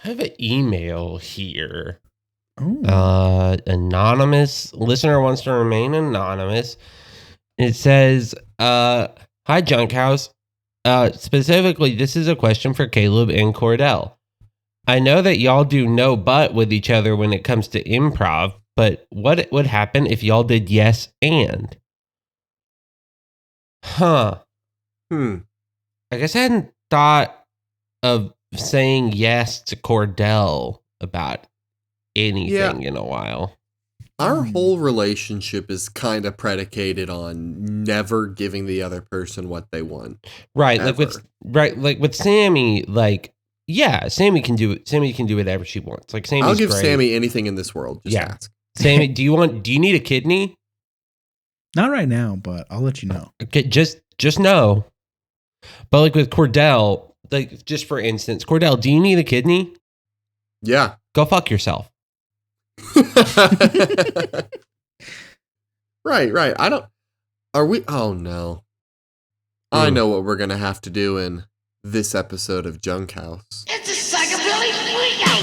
I have an email here. Oh. Anonymous listener wants to remain anonymous. It says, hi, Junk House. Specifically, this is a question for Caleb and Cordell. I know that y'all do no but with each other when it comes to improv, but what would happen if y'all did yes and? Huh. Hmm. I guess I hadn't thought of saying yes to Cordell about anything in a while. Our whole relationship is kind of predicated on never giving the other person what they want. Right. Ever. Like with Sammy, like, yeah, Sammy can do whatever she wants. Like Sammy's I'll give great. Sammy anything in this world. Just ask. Sammy, do you need a kidney? Not right now, but I'll let you know. Okay, just know. But like with Cordell, like just for instance, Cordell, do you need a kidney? Yeah. Go fuck yourself. Right. Oh no. I know what we're gonna have to do in this episode of Junk House. It's a psychobilly freakout!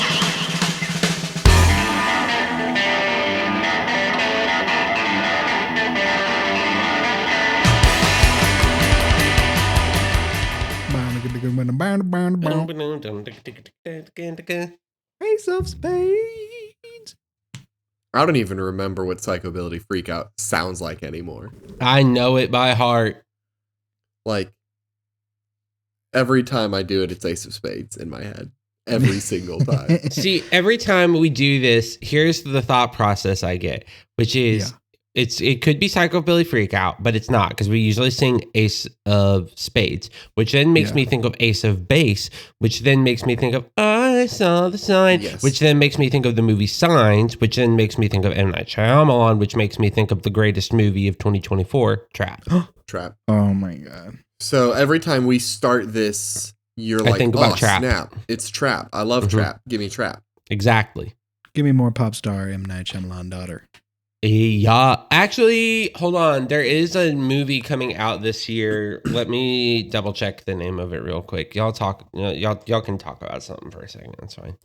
Ace of Spades. I don't even remember what Psychobilly Freakout sounds like anymore. I know it by heart. Like, every time I do it, it's Ace of Spades in my head. Every single time. See, every time we do this, here's the thought process I get, which is it could be Psychobilly Freakout, but it's not, because we usually sing Ace of Spades, which then makes me think of Ace of Base, which then makes me think of I Saw the Sign, which then makes me think of the movie Signs, which then makes me think of M. Night Shyamalan, which makes me think of the greatest movie of 2024, Trap. Trap. Oh my God. So every time we start this, you're like, think about Trap. Snap. It's Trap. I love Trap. Give me Trap. Exactly. Give me more pop star M. Night Shyamalan daughter. Yeah, actually, hold on. There is a movie coming out this year. Let me double check the name of it real quick. Y'all talk. Y'all can talk about something for a second. That's fine.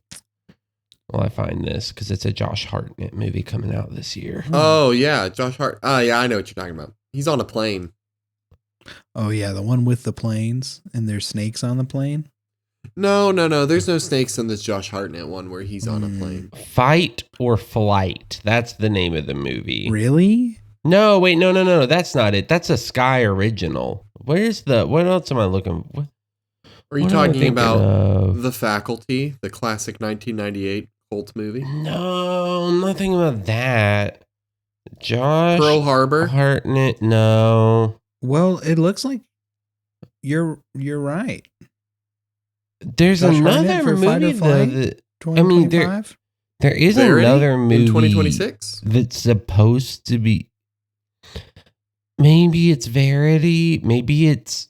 Well, I find this because it's a Josh Hartnett movie coming out this year. Oh yeah, Josh Hart. Yeah, I know what you're talking about. He's on a plane. Oh yeah, the one with the planes and there's snakes on the plane. No. There's no snakes in this Josh Hartnett one where he's on a plane. Fight or Flight. That's the name of the movie. Really? No, wait, no. That's not it. That's a Sky original. What else am I looking for? Are you talking about The Faculty, the classic 1998 cult movie? No, nothing about that. Josh Pearl Harbor? Hartnett, no. Well, it looks like you're right. There's Josh another Hartnett for Fight or movie Flight? though. I mean, there is Verity another movie in 2026 that's supposed to be. Maybe it's Verity. Maybe it's.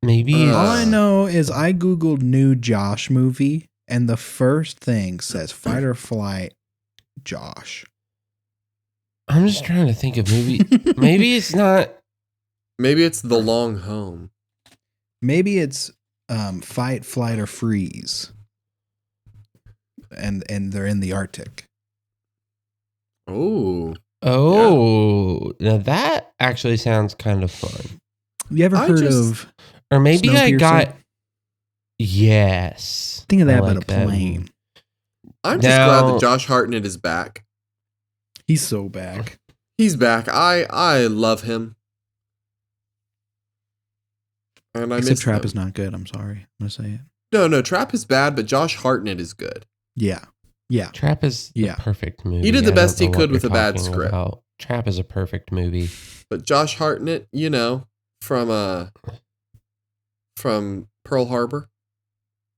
All I know is I googled new Josh movie, and the first thing says Fight or Flight, Josh. I'm just trying to think of movie. Maybe it's not. Maybe it's The Long Home. Maybe it's Fight, Flight, or Freeze. And they're in the Arctic. Oh. Now that actually sounds kind of fun. You ever heard of? Or maybe I Snowpiercer? got. Yes. Think of that, I but a plane. I'm just glad that Josh Hartnett is back. He's so back. He's back. I love him. And I Except miss Trap him. is not good. I'm sorry. I'm going to say it. No, Trap is bad, but Josh Hartnett is good. Yeah. Trap is the perfect movie. He did the I best don't he know could what with a you're bad talking script. about. Trap is a perfect movie. But Josh Hartnett, from Pearl Harbor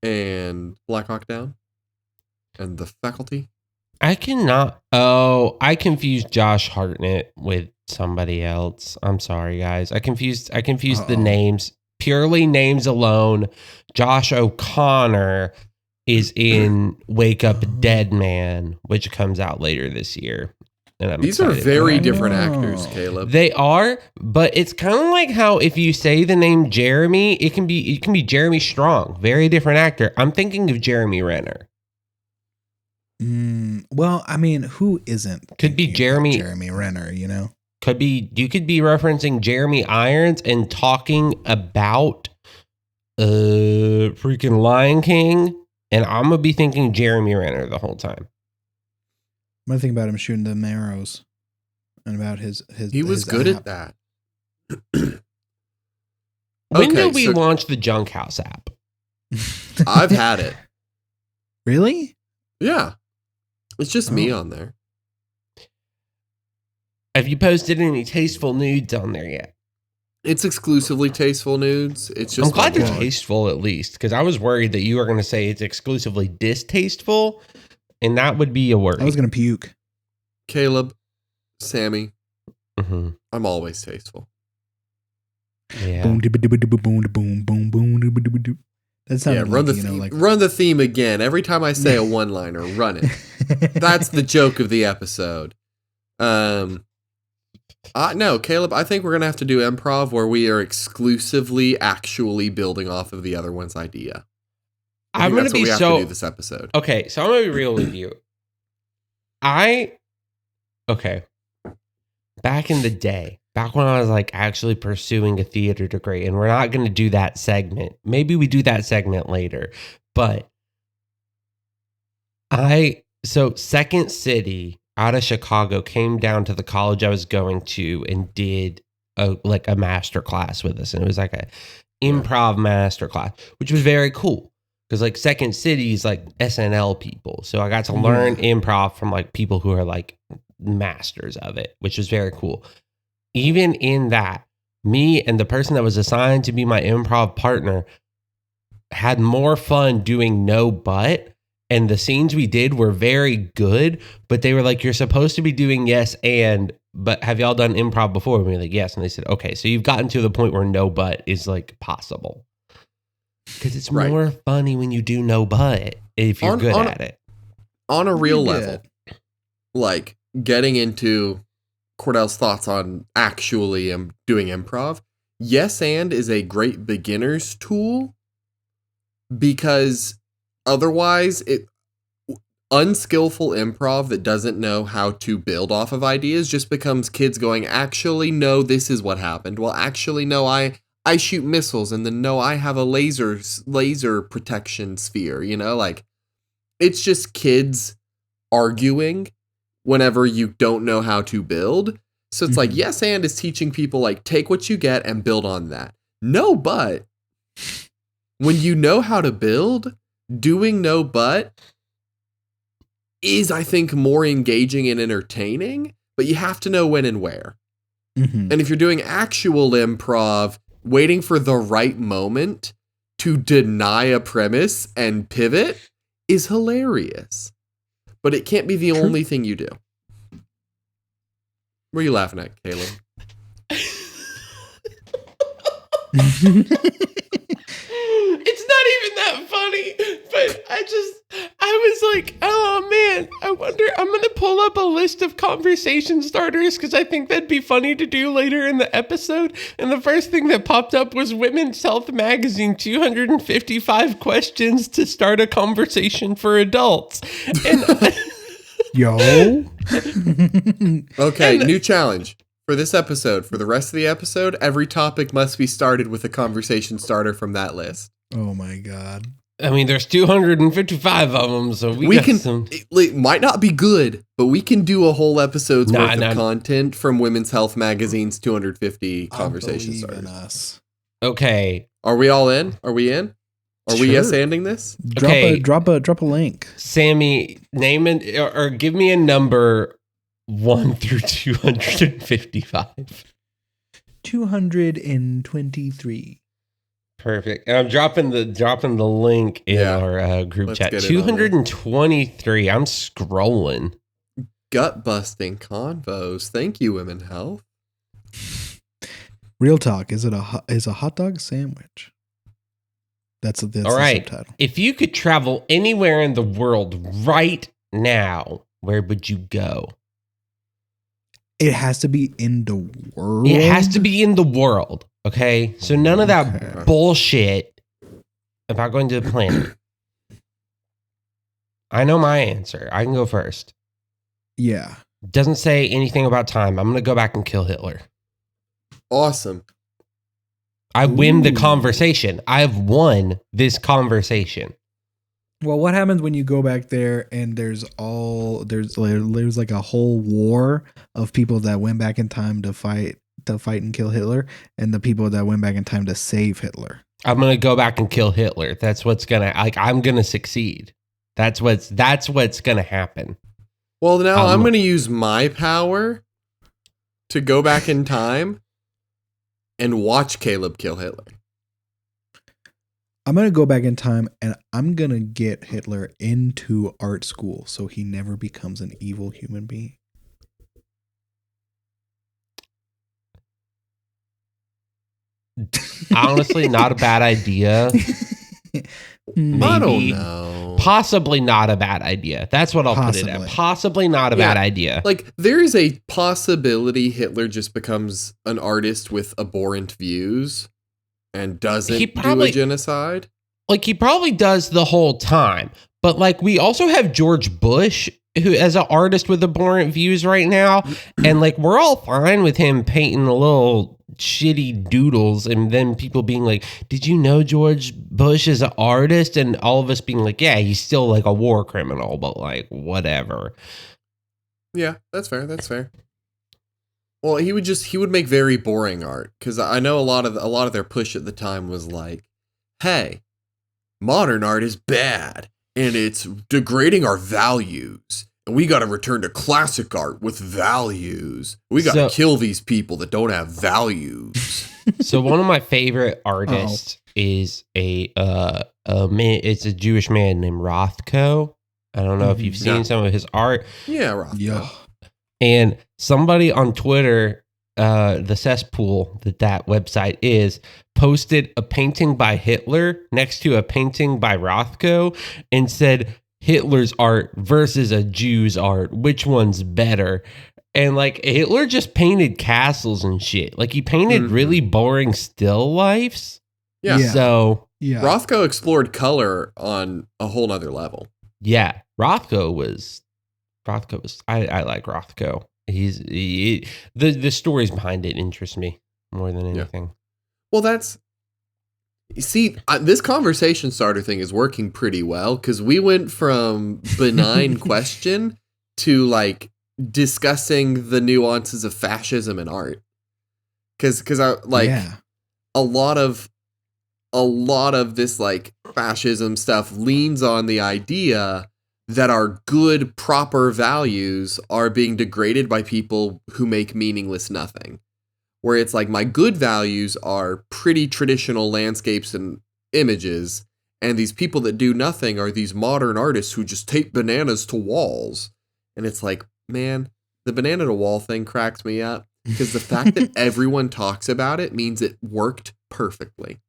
and Black Hawk Down and The Faculty. I confused Josh Hartnett with somebody else. I'm sorry, guys. I confused the names. Purely names alone. Josh O'Connor is in Wake Up Dead Man, which comes out later this year. and I'm These are excited. very different actors, Caleb. They are, but it's kind of like how if you say the name Jeremy, it can be Jeremy Strong, very different actor. I'm thinking of Jeremy Renner. Well, I mean, who isn't? Could be Jeremy Renner, you know? You could be referencing Jeremy Irons and talking about freaking Lion King, and I'm gonna be thinking Jeremy Renner the whole time. I'm gonna think about him shooting the arrows and about his He was good at that. When did we launch the Junk House app? I've had it. Really? Yeah. It's just me on there. Have you posted any tasteful nudes on there yet? It's exclusively tasteful nudes. It's just I'm glad they're tasteful at least, because I was worried that you were going to say it's exclusively distasteful, and that would be a worry. I was going to puke. Caleb, Sammy, mm-hmm. I'm always tasteful. Yeah. That sounded run the theme. Run the theme again. Every time I say a one-liner, run it. That's the joke of the episode. No, Caleb, I think we're going to have to do improv where we are exclusively actually building off of the other one's idea. I'm going to be have to do this episode. Okay, so I'm going to be real with you. Back in the day, back when I was like actually pursuing a theater degree, and we're not going to do that segment. Maybe we do that segment later, but Second City out of Chicago came down to the college I was going to and did a master class with us. And it was like a improv master class, which was very cool. Because like Second City is like SNL people. So I got to learn improv from like people who are like masters of it, which was very cool. Even in that, me and the person that was assigned to be my improv partner had more fun doing no but. And the scenes we did were very good, but they were like, you're supposed to be doing yes but have y'all done improv before? And we were like, yes. And they said, okay, so you've gotten to the point where no but is like possible. Because it's more funny when you do no but if you're good at it. On a real level, like getting into Cordell's thoughts on actually doing improv, yes and is a great beginner's tool because otherwise, unskillful improv that doesn't know how to build off of ideas just becomes kids going, actually, no, this is what happened. Well, actually, no, I shoot missiles, and then no, I have a laser protection sphere, you know? Like, it's just kids arguing whenever you don't know how to build. So it's like, yes, and is teaching people, like, take what you get and build on that. No, but when you know how to build, doing no but is, I think, more engaging and entertaining, but you have to know when and where. And if you're doing actual improv, waiting for the right moment to deny a premise and pivot is hilarious. But it can't be the only thing you do. What are you laughing at, Caleb? It's not even that funny, but I was like, oh man, I wonder, I'm going to pull up a list of conversation starters because I think that'd be funny to do later in the episode. And the first thing that popped up was Women's Health Magazine, 255 questions to start a conversation for adults. And Yo. Okay, new challenge. For this episode, for the rest of the episode, every topic must be started with a conversation starter from that list. Oh my God. I mean, there's 255 of them, so we got can. some. It might not be good, but we can do a whole episode's worth of content from Women's Health Magazine's 250 conversation starters. Us. Okay. Are we all in? Are we in? Are we yes-anding this? Drop a link. Sammy, name it or give me a number 1 through 255. 223. Perfect. And I'm dropping the link in our group chat. 223. I'm scrolling. Gut busting convos. Thank you, Women Health. Real talk. Is a hot dog a sandwich? That's all right. The subtitle. If you could travel anywhere in the world right now, where would you go? It has to be in the world. It has to be in the world. Okay, so none of that bullshit about going to the planet. I know my answer. I can go first. Yeah. Doesn't say anything about time. I'm going to go back and kill Hitler. Awesome. I win the conversation. I've won this conversation. Well, what happens when you go back there and there's like a whole war of people that went back in time to fight and kill Hitler, and the people that went back in time to save Hitler? I'm going to go back and kill Hitler. That's what's going to, I'm going to succeed. That's what's going to happen. Well, now I'm going to use my power to go back in time and watch Caleb kill Hitler. I'm going to go back in time and I'm going to get Hitler into art school so he never becomes an evil human being. Honestly, not a bad idea. Maybe, I don't know. Possibly not a bad idea. That's what I'll put it at. Possibly not a bad idea. Like, there is a possibility Hitler just becomes an artist with abhorrent views and doesn't do a genocide. Like, he probably does the whole time. But, like, we also have George Bush, who as an artist with abhorrent views right now. And, like, we're all fine with him painting a little shitty doodles and then people being like, did you know George Bush is an artist? And all of us being like, yeah, he's still like a war criminal, but like whatever. Yeah, that's fair. Well, he would make very boring art, because I know a lot of their push at the time was like, hey, modern art is bad and it's degrading our values. And we got to return to classic art with values. We got to kill these people that don't have values. So one of my favorite artists is a man. It's a Jewish man named Rothko. I don't know if you've seen some of his art. Yeah, Rothko. Yeah. And somebody on Twitter, the cesspool that website is, posted a painting by Hitler next to a painting by Rothko and said, Hitler's art versus a Jew's art, which one's better? And like Hitler just painted castles and shit. Like he painted really boring still lifes. Yeah. So Rothko explored color on a whole nother level. Yeah. Rothko was I like Rothko. The stories behind it interest me more than anything. Well, this conversation starter thing is working pretty well, because we went from benign question to like discussing the nuances of fascism in art. Because I like a lot of this like fascism stuff leans on the idea that our good, proper values are being degraded by people who make meaningless nothing. Where it's like, my good values are pretty traditional landscapes and images, and these people that do nothing are these modern artists who just tape bananas to walls. And it's like, man, the banana to wall thing cracks me up, because the fact that everyone talks about it means it worked perfectly.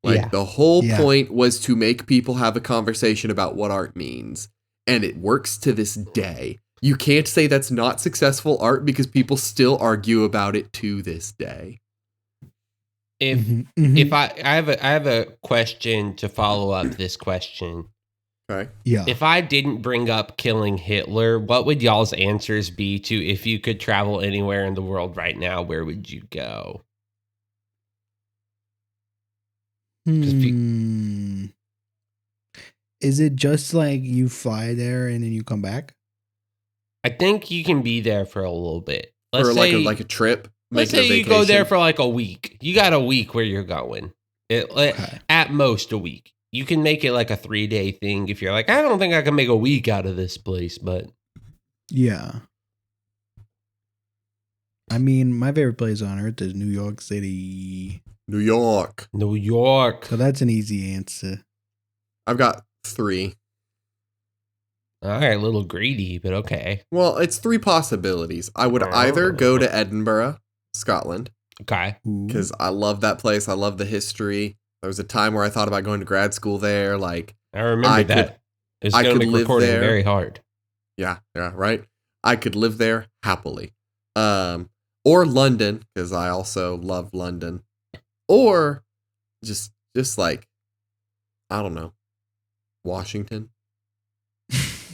Like, the whole point was to make people have a conversation about what art means, and it works to this day. You can't say that's not successful art, because people still argue about it to this day. If I have a question to follow up this question. Okay. Yeah. If I didn't bring up killing Hitler, what would y'all's answers be to, if you could travel anywhere in the world right now, where would you go? Is it just like you fly there and then you come back? I think you can be there for a little bit. Let's say, like a trip. Let's say you go there for like a week. You got a week where you're going. At most a week. You can make it like a 3-day thing if you're like, I don't think I can make a week out of this place, but yeah. I mean, my favorite place on earth is New York City. New York. So that's an easy answer. I've got 3. All right, a little greedy, but okay. Well, it's 3 possibilities. I would either go to Edinburgh, Scotland. Okay. Because I love that place. I love the history. There was a time where I thought about going to grad school there. Like, I remember that. It's going to make recording very hard. Yeah, right. I could live there happily. Or London, because I also love London. Or just like, I don't know, Washington.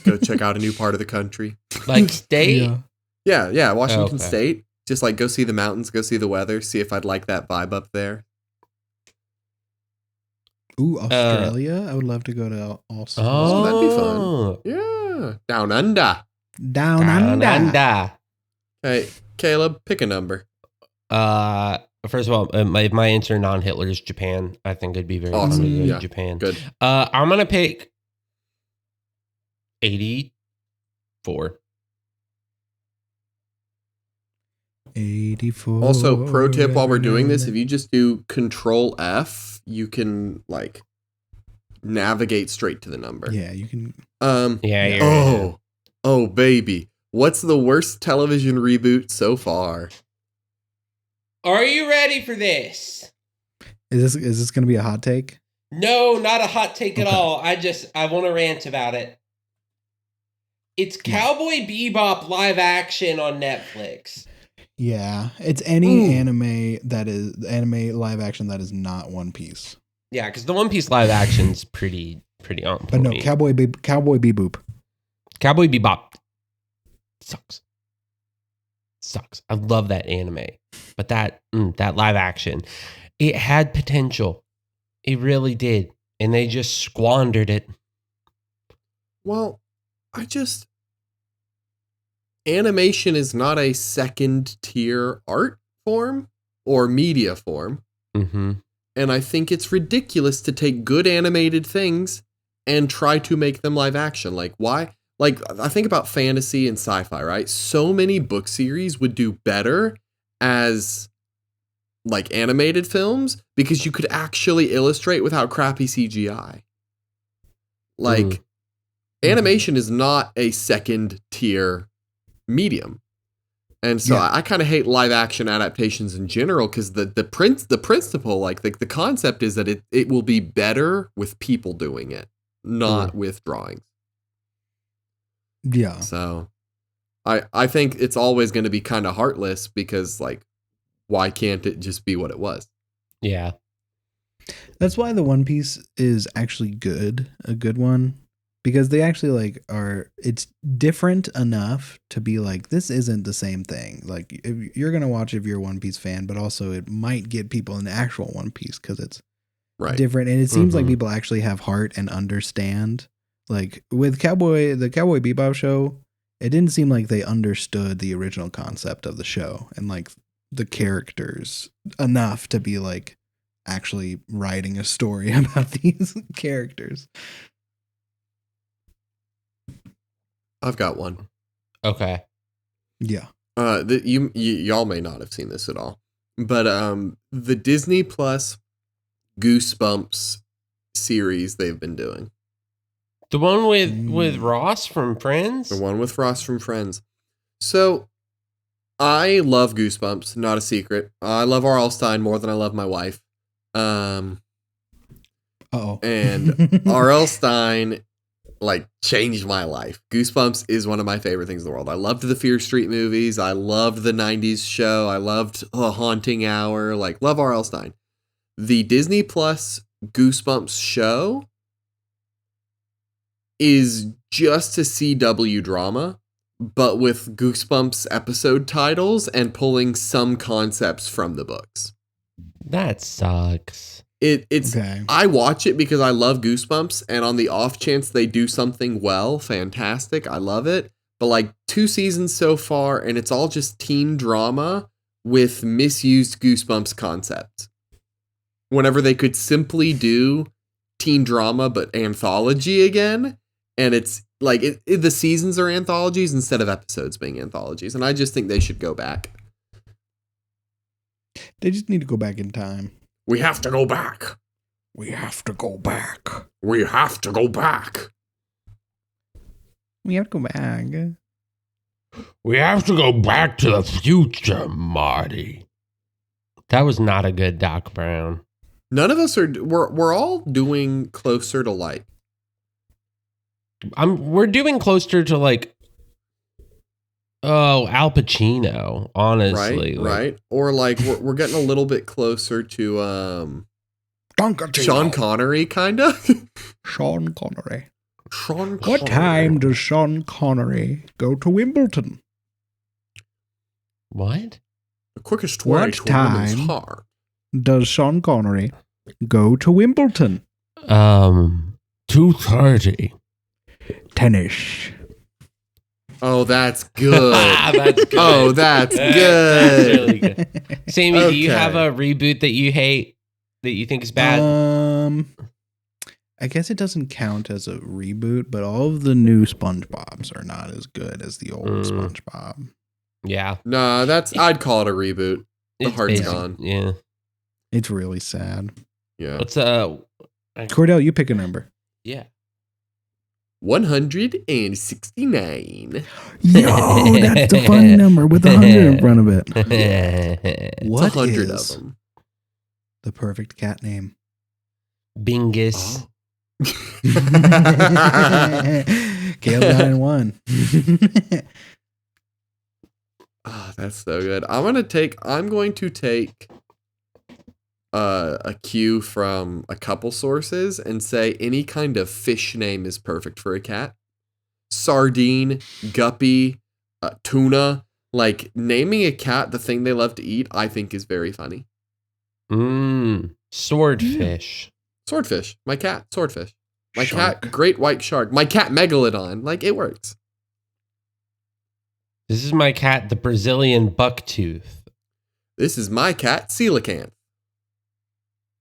Go check out a new part of the country. Like state? Yeah. Washington Okay. State. Just like go see the mountains, go see the weather, see if I'd like that vibe up there. Ooh, Australia. I would love to go to Australia. Oh, that'd be fun. Oh, Yeah. Down under. Down down under. under. Hey, Caleb, pick a number. First of all, my answer non-Hitler is Japan. I think it'd be very fun Awesome. to go Yeah. to Japan. Good. I'm gonna pick 84. 84. Also, pro tip while we're doing this, if you just do Control F, you can like navigate straight to the number. Yeah, you can. Yeah. You're Oh, baby. What's the worst television reboot so far? Are you ready for this? Is this going to be a hot take? No, not a hot take at Okay. all. I want to rant about it. It's Cowboy Bebop live action on Netflix. Yeah, it's any Ooh. anime live action that is not One Piece. Yeah, because the One Piece live action's pretty on But no, point. Cowboy Bebop. Cowboy Bebop sucks. I love that anime, but that live action, it had potential. It really did, and they just squandered it. Well, animation is not a second tier art form or media form. Mm-hmm. And I think it's ridiculous to take good animated things and try to make them live action. Like, why? Like, I think about fantasy and sci-fi, right? So many book series would do better as like animated films because you could actually illustrate without crappy CGI. Like, animation is not a second tier medium. And so Yeah. I kind of hate live action adaptations in general because the principle, like the concept is that it will be better with people doing it, not with drawings. Yeah. So I think it's always going to be kind of heartless because like, why can't it just be what it was? Yeah. That's why the One Piece is actually a good one, because they actually like it's different enough to be like, this isn't the same thing. Like if you're going to watch if you're a One Piece fan, but also it might get people in actual One Piece because it's Right. different. And it seems like Mhm. people actually have heart and understand. Like with the Cowboy Bebop show, it didn't seem like they understood the original concept of the show and like the characters enough to be like actually writing a story about these characters. I've got one. Okay. Yeah. Y'all may not have seen this at all, but the Disney Plus Goosebumps series they've been doing. The one with Ross from Friends? The one with Ross from Friends. So, I love Goosebumps, not a secret. I love R.L. Stine more than I love my wife. Uh-oh. And R.L. Stine, like, changed my life. Goosebumps is one of my favorite things in the world. I loved the Fear Street movies. I loved the 90s show. I loved The Haunting Hour. Like, love R.L. Stine. The Disney Plus Goosebumps show is just a CW drama, but with Goosebumps episode titles and pulling some concepts from the books. That sucks. It's Okay. I watch it because I love Goosebumps, and on the off chance they do something well, fantastic. I love it. But like 2 seasons so far, and it's all just teen drama with misused Goosebumps concepts. Whenever they could simply do teen drama but anthology again, and it's like the seasons are anthologies instead of episodes being anthologies, and I just think they should go back. They just need to go back in time. We have to go back. We have to go back. We have to go back. We have to go back. We have to go back to the future, Marty. That was not a good Doc Brown. None of us are. We're all doing closer to light. We're doing closer to like Oh, Al Pacino, honestly. Right. Or like we're getting a little bit closer to Sean Connery, kind of. Sean Connery. Sean Connery. What time does Sean Connery go to Wimbledon? What? The quickest way What to a woman's time? heart. Does Sean Connery go to Wimbledon? 2:30. Tennis. Oh, that's good. That's good. Oh, that's That's good. really good. Sammy, do you Okay. have a reboot that you hate, that you think is bad? I guess it doesn't count as a reboot, but all of the new SpongeBob's are not as good as the old SpongeBob. Yeah. Nah, I'd call it a reboot. The It's heart's basic. gone. Yeah. It's really sad. Yeah. Let's Cordell, you pick a number. yeah. 169. Yo, that's the funny number with 100 in front of it. It's What 100 is of them. the perfect cat name? Bingus. Kale got in one. Oh, that's so good. I'm going to take a cue from a couple sources and say any kind of fish name is perfect for a cat. Sardine, guppy, tuna. Like, naming a cat the thing they love to eat, I think is very funny. Swordfish. Swordfish. My cat, swordfish. My Shark. cat, great white shark. My cat, megalodon. Like, it works. This is my cat, the Brazilian bucktooth. This is my cat, coelacanth.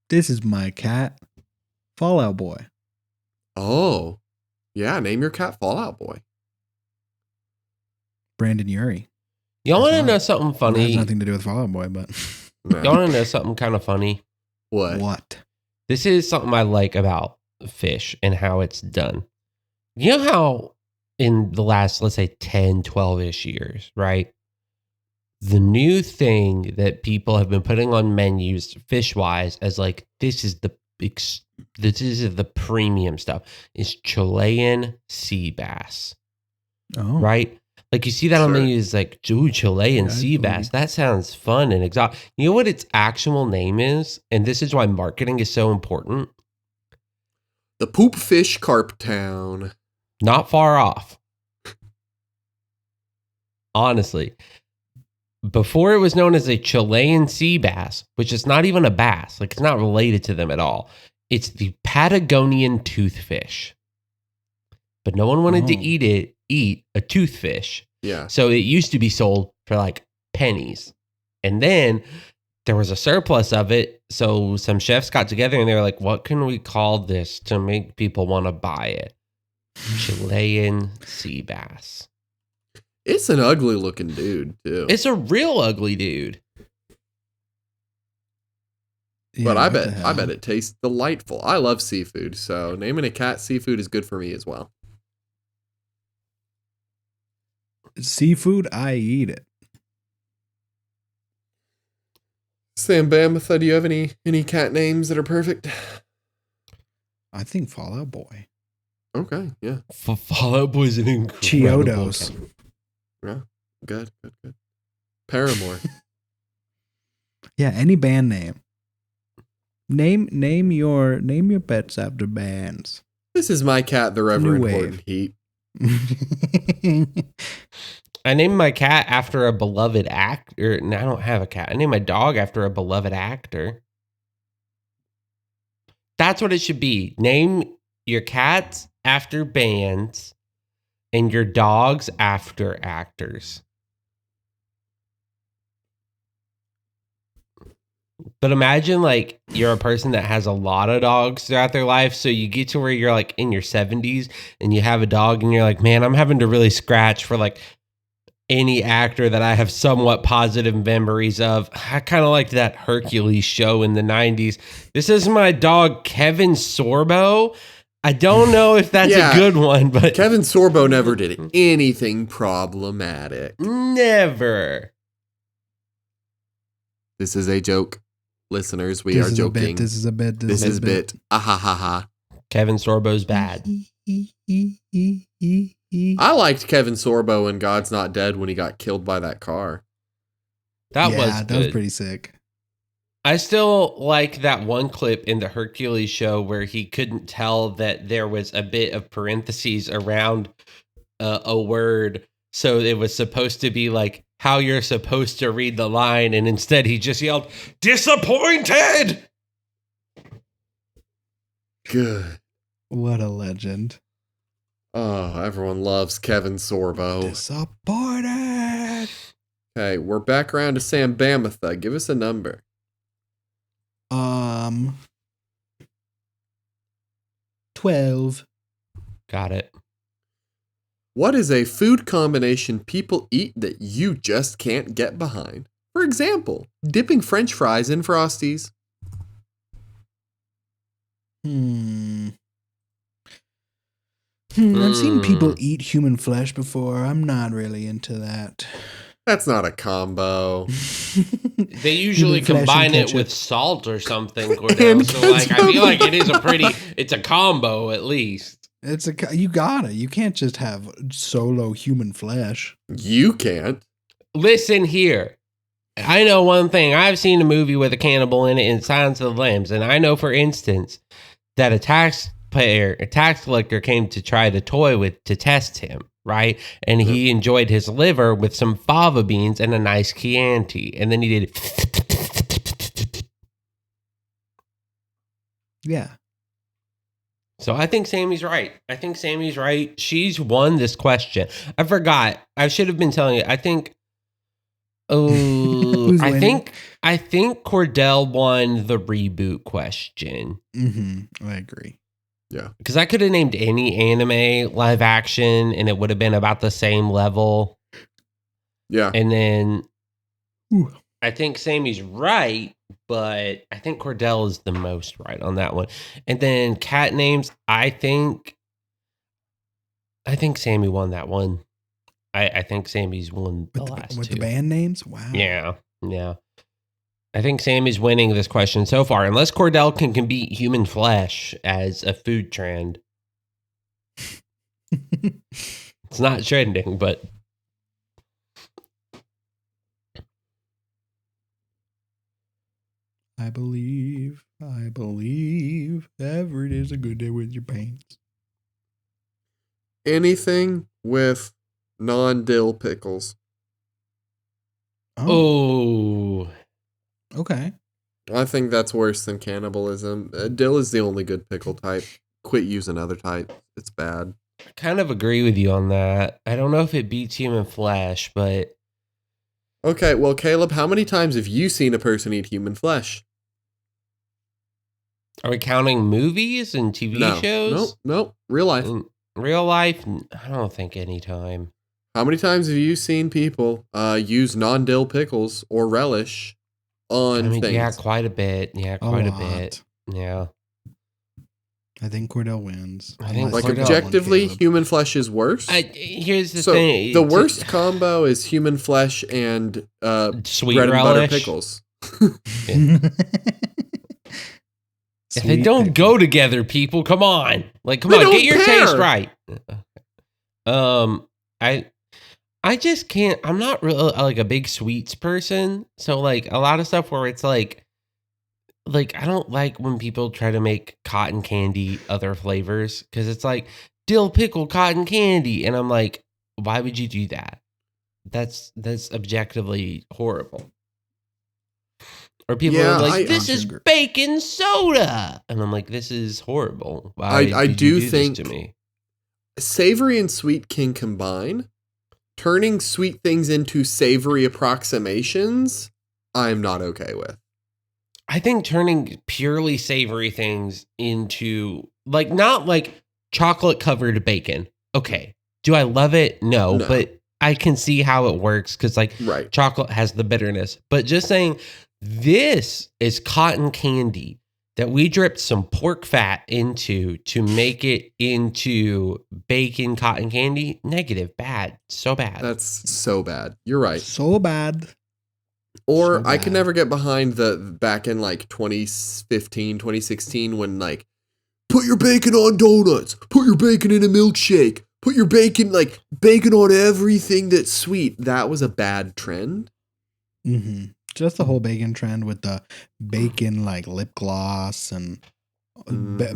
This is my cat, Fallout Boy. Oh, yeah. Name your cat Fallout Boy. Brandon Urie. Y'all want to That's know not- something That funny? has nothing to do with Fallout Boy, but No. Y'all want to know something kind of funny? What? what? This is something I like about fish and how it's done. You know how in the last, let's say 10, 12-ish years, right? The new thing that people have been putting on menus fish-wise as like, this is the premium stuff, is Chilean sea bass, Oh, right? Like you see that on Sure. menus like, ooh, Chilean Yeah, I sea believe- bass. That sounds fun and exotic. You know what its actual name is? And this is why marketing is so important. The Poop Fish Carp Town. Not far off. Honestly. Before it was known as a Chilean sea bass, which is not even a bass. Like, it's not related to them at all. It's the Patagonian toothfish. But no one wanted to Oh. eat a toothfish. Yeah. So it used to be sold for like pennies. And then there was a surplus of it. So some chefs got together and they were like, what can we call this to make people want to buy it? Chilean sea bass. It's an ugly looking dude, too. It's a real ugly dude. Yeah, But I what the bet hell? it tastes delightful. I love seafood, so naming a cat seafood is good for me as well. Seafood, I eat it. Sam Bamatha, do you have any cat names that are perfect? I think Fallout Boy. Okay, yeah. Fallout Boy's an incredible Chiodos. cat. Yeah. Good. Paramore. Yeah, any band name. Name your pets after bands. This is my cat, the Reverend wave. Horton Heat. I named my cat after a beloved actor. No, I don't have a cat. I named my dog after a beloved actor. That's what it should be. Name your cats after bands and your dogs after actors. But imagine like you're a person that has a lot of dogs throughout their life. So you get to where you're like in your 70s and you have a dog and you're like, man, I'm having to really scratch for like any actor that I have somewhat positive memories of. I kind of liked that Hercules show in the 90s. This is my dog, Kevin Sorbo. I don't know if that's Yeah. a good one, but Kevin Sorbo never did anything problematic. never. This is a joke. Listeners, we This are is joking. a bit. This is a bit. This is bit. Ah ha ha ha. Kevin Sorbo's bad. I liked Kevin Sorbo in God's Not Dead when he got killed by that car. That was pretty sick. I still like that one clip in the Hercules show where he couldn't tell that there was a bit of parentheses around a word. So it was supposed to be like how you're supposed to read the line. And instead he just yelled, "Disappointed!" Good. What a legend. Oh, everyone loves Kevin Sorbo. Disappointed. Okay, we're back around to Sam Bamatha. Give us a number. 12. Got it. What is a food combination people eat that you just can't get behind? For example, dipping French fries in Frosties. I've seen people eat human flesh before. I'm not really into that. That's not a combo. They usually Human flesh and combine it ketchup. with salt or something, Cordell. So like, I feel like it is it's a combo at least. You can't just have solo human flesh. You can't. Listen here. I know one thing. I've seen a movie with a cannibal in it in Silence of the Lambs, and I know, for instance, that a tax collector came to try to toy to test him, right? And he enjoyed his liver with some fava beans and a nice Chianti, and then he did. Yeah. So I think Sammy's right. She's won this question. I forgot. I should have been telling you. I think. Oh, I think Cordell won the reboot question. I agree. Yeah. Because I could have named any anime live action and it would have been about the same level. Yeah. And then I think Sammy's right, but I think Cordell is the most right on that one. And then cat names, I think Sammy won that one. I think Sammy's won the last with two. the band names? Wow. Yeah. I think Sammy's winning this question so far, unless Cordell can beat human flesh as a food trend. It's not trending, but I believe every day's a good day with your pains. Anything with non-dill pickles. oh. Okay. I think that's worse than cannibalism. Dill is the only good pickle type. Quit using other types. It's bad. I kind of agree with you on that. I don't know if it beats human flesh, but Okay, well, Caleb, how many times have you seen a person eat human flesh? are we counting movies and TV shows? No. Real life. In real life, I don't think any time. How many times have you seen people use non-dill pickles or relish on things? Yeah, quite a bit. Yeah, quite a bit. Yeah. I think Cordell wins. I think Like, Cordell objectively, human flesh is worse. Here's the So thing. the worst combo is human flesh and Sweet bread and butter relish. pickles. If they don't go together, people, come on. Like, come on, don't get your pair. taste right. I just can't. I'm not really like a big sweets person. So like a lot of stuff where it's like I don't like when people try to make cotton candy other flavors because it's like dill pickle cotton candy, and I'm like, why would you do that? That's objectively horrible. Or people Yeah, are like, I- this is baking soda, and I'm like, this is horrible. Why I did do you do think this to me? Savory and sweet can combine. Turning sweet things into savory approximations, I'm not okay with. I think turning purely savory things into not like chocolate covered bacon. Okay. Do I love it? No, but I can see how it works because Right. chocolate has the bitterness. But just saying this is cotton candy that we dripped some pork fat into to make it into bacon cotton candy. Negative, bad, so bad. That's so bad. You're right. So bad. Or So I can bad. never get behind the back in 2015, 2016 when put your bacon on donuts, put your bacon in a milkshake, put your bacon on everything that's sweet. That was a bad trend. Mm-hmm. Just the whole bacon trend with the bacon like lip gloss and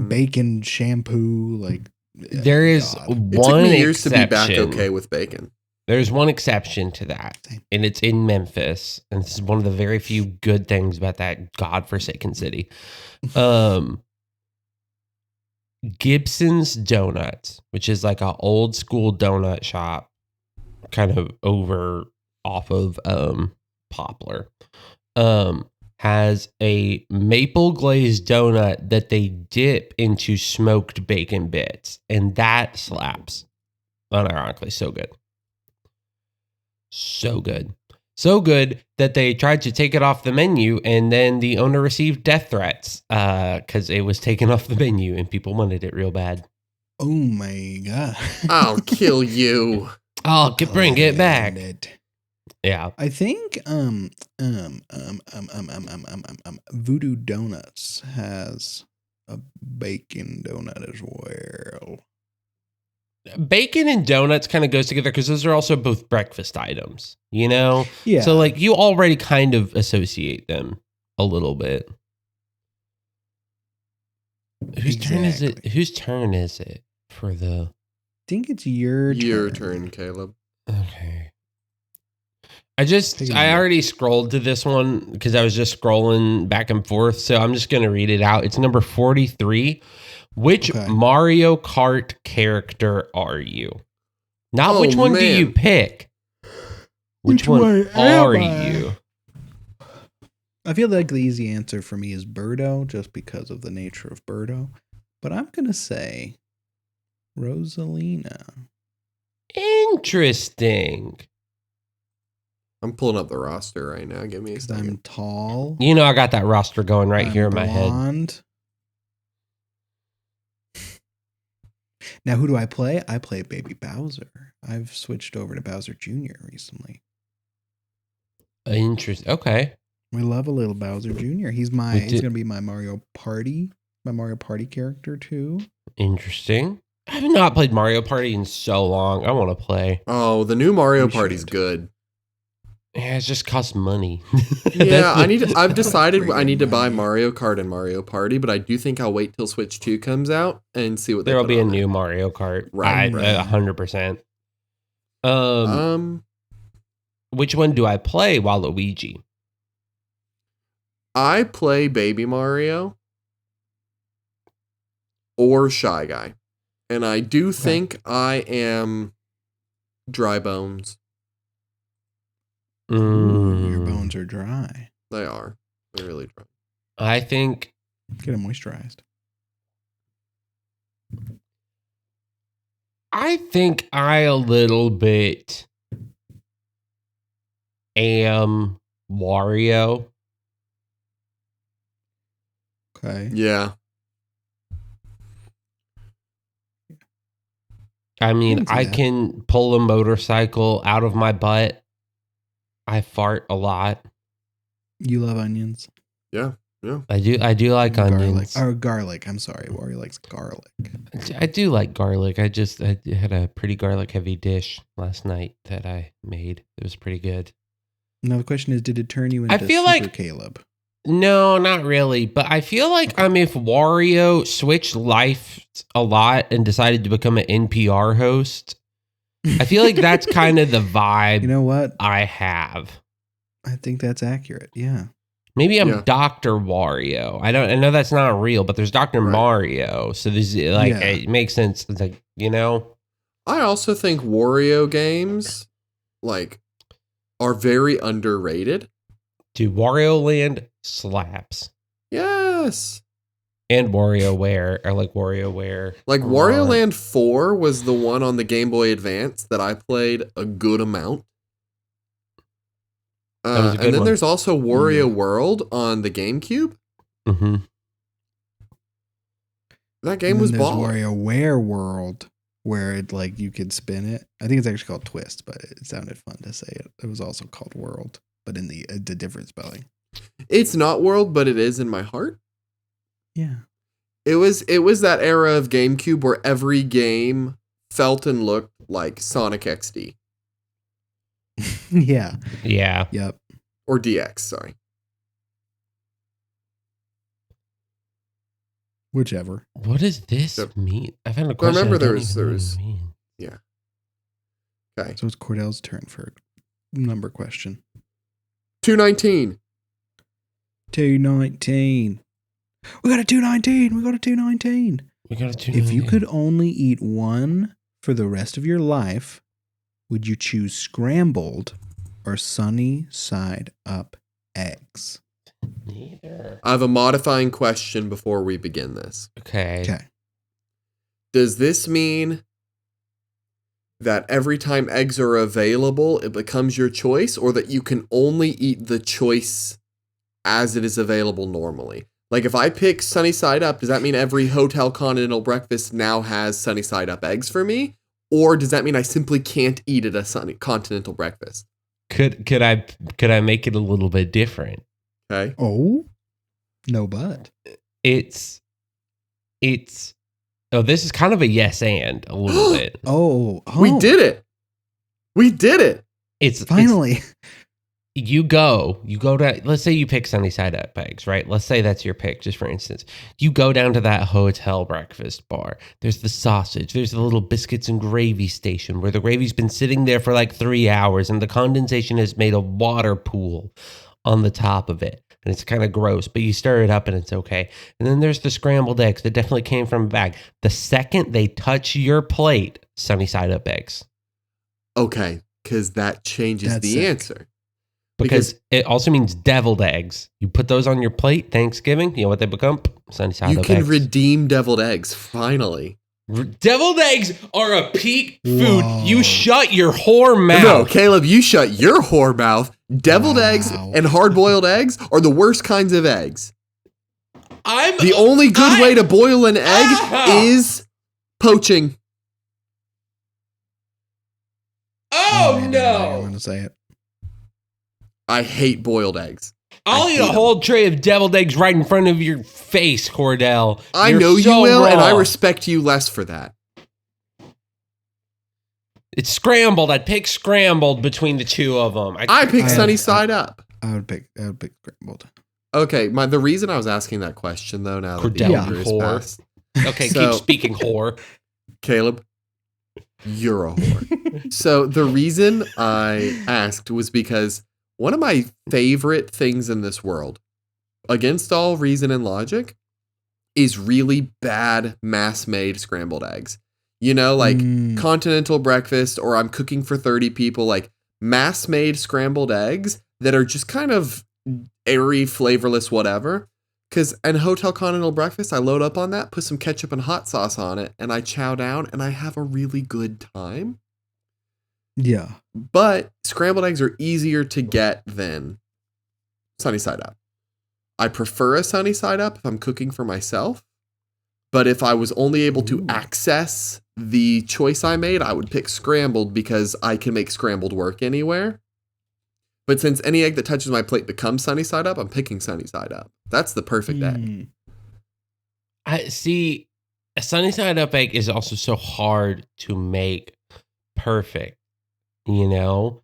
bacon shampoo. Like there is It one took me years exception. to be back okay with bacon. There's one exception to that, and it's in Memphis. And this is one of the very few good things about that godforsaken city. Gibson's Donuts, which is like an old school donut shop, kind of over off of Poplar, has a maple glazed donut that they dip into smoked bacon bits, and that slaps. Unironically, so good. So good. So good that they tried to take it off the menu, and then the owner received death threats because it was taken off the menu and people wanted it real bad. Oh my god! I'll kill you. Oh, bring it back. Planet. Yeah. I think Voodoo Donuts has a bacon donut as well. Bacon and donuts kind of goes together because those are also both breakfast items, you know? Yeah. So like you already kind of associate them a little bit. Whose turn is it? Whose turn is it for the... I think it's your turn, Caleb. Okay. I already scrolled to this one because I was just scrolling back and forth. So I'm just going to read it out. It's number 43. Which Mario Kart character are you? Not which one do you pick. Which one are you? I feel like the easy answer for me is Birdo, just because of the nature of Birdo. But I'm going to say Rosalina. Interesting. I'm pulling up the roster right now. Give me a second. I'm tall. You know I got that roster going right here in my head. Now, who do I play? I play Baby Bowser. I've switched over to Bowser Jr. recently. Interesting. Okay. We love a little Bowser Jr. He's going to be my Mario Party character too. Interesting. I have not played Mario Party in so long. I want to play. Oh, the new Mario Party's good. Yeah, it just costs money. Yeah, I've decided I need to buy Mario Kart and Mario Party, but I do think I'll wait till Switch 2 comes out and see what there'll be a new Mario Kart. Right. 100%. Which one do I play, Waluigi? I play Baby Mario or Shy Guy. And I do think I am Dry Bones. Your bones are dry. They are. They're really dry. I think... Get them moisturized. I think I a little bit am Wario. Okay. Yeah. I mean, I can pull a motorcycle out of my butt. I fart a lot. You love onions? Yeah. Yeah. I do like onions. Garlic. I'm sorry. Wario likes garlic. I do like garlic. I had a pretty garlic heavy dish last night that I made. It was pretty good. Now the question is, did it turn you into Super Caleb? No, not really. But I feel like if Wario switched life a lot and decided to become an NPR host, I feel like that's kind of the vibe. You know what? I have. I think that's accurate. Yeah. Maybe I'm Dr. Wario. I know that's not real, but there's Dr. Mario. So there's it makes sense. It's like, you know. I also think Wario games are very underrated. Dude, Wario Land slaps. Yes. And WarioWare, or WarioWare. Wario Land 4 was the one on the Game Boy Advance that I played a good amount. And then there's also Wario World on the GameCube. Mm-hmm. That game was baller. WarioWare World, where it you could spin it. I think it's actually called Twist, but it sounded fun to say it. It was also called World, but in the different spelling. It's not World, but it is in my heart. Yeah. It was that era of GameCube where every game felt and looked like Sonic XD. Yeah. Yeah. Yep. Or DX, sorry. Whichever. What does this Yep. mean? I found a I question. remember I don't there's- even know what there's- it means. Okay. So it's Cordell's turn for a number question. 219. 219. We got a 219. We got a 219. We got a 2. If you could only eat one for the rest of your life, would you choose scrambled or sunny side up eggs? Neither. I have a modifying question before we begin this. Okay. Okay. Does this mean that every time eggs are available, it becomes your choice, or that you can only eat the choice as it is available normally? Like, if I pick sunny side up, does that mean every Hotel Continental breakfast now has sunny side up eggs for me? Or does that mean I simply can't eat at a sunny continental breakfast? Could I make it a little bit different? Okay. Oh, no, but It's oh, this is kind of a yes and a little bit. oh, We did it. We did it. It's finally. you go to, let's say you pick sunny side up eggs, right? Let's say that's your pick, just for instance. You go down to that hotel breakfast bar. There's the sausage. There's the little biscuits and gravy station where the gravy's been sitting there for like 3 hours and the condensation has made a water pool on the top of it. And it's kind of gross, but you stir it up and it's okay. And then there's the scrambled eggs that definitely came from a bag. The second they touch your plate, sunny side up eggs. Okay, because that changes That's the sick. answer. Because it also means deviled eggs. You put those on your plate, Thanksgiving, you know what they become? Sunny side You up can eggs. redeem deviled eggs, finally. Deviled eggs are a peak food. Whoa. You shut your whore mouth. No, Caleb, you shut your whore mouth. Deviled eggs Wow. and hard-boiled eggs are the worst kinds of eggs. I'm The only good way to boil an egg Ah! is poaching. Oh I'm no! going to say it. I hate boiled eggs. I'll I eat hate a 'em. whole tray of deviled eggs right in front of your face, Cordell. I You're know you so will, and I wrong. respect you less for that. It's scrambled. I'd pick scrambled between the two of them. I pick I- sunny side up. I would pick scrambled. Okay, the reason I was asking that question, though, now that the Cordell, year is whore. past, Okay, So- keep speaking, whore. Caleb, you're a whore. So the reason I asked was because one of my favorite things in this world, against all reason and logic, is really bad mass-made scrambled eggs. You know, like continental breakfast, or I'm cooking for 30 people, like mass-made scrambled eggs that are just kind of airy, flavorless, whatever. Because in Hotel Continental breakfast, I load up on that, put some ketchup and hot sauce on it, and I chow down, and I have a really good time. Yeah. But scrambled eggs are easier to get than sunny side up. I prefer a sunny side up if I'm cooking for myself. But if I was only able to Ooh. access the choice I made, I would pick scrambled because I can make scrambled work anywhere. But since any egg that touches my plate becomes sunny side up, I'm picking sunny side up. That's the perfect egg. Mm. I see. A sunny side up egg is also so hard to make perfect, you know?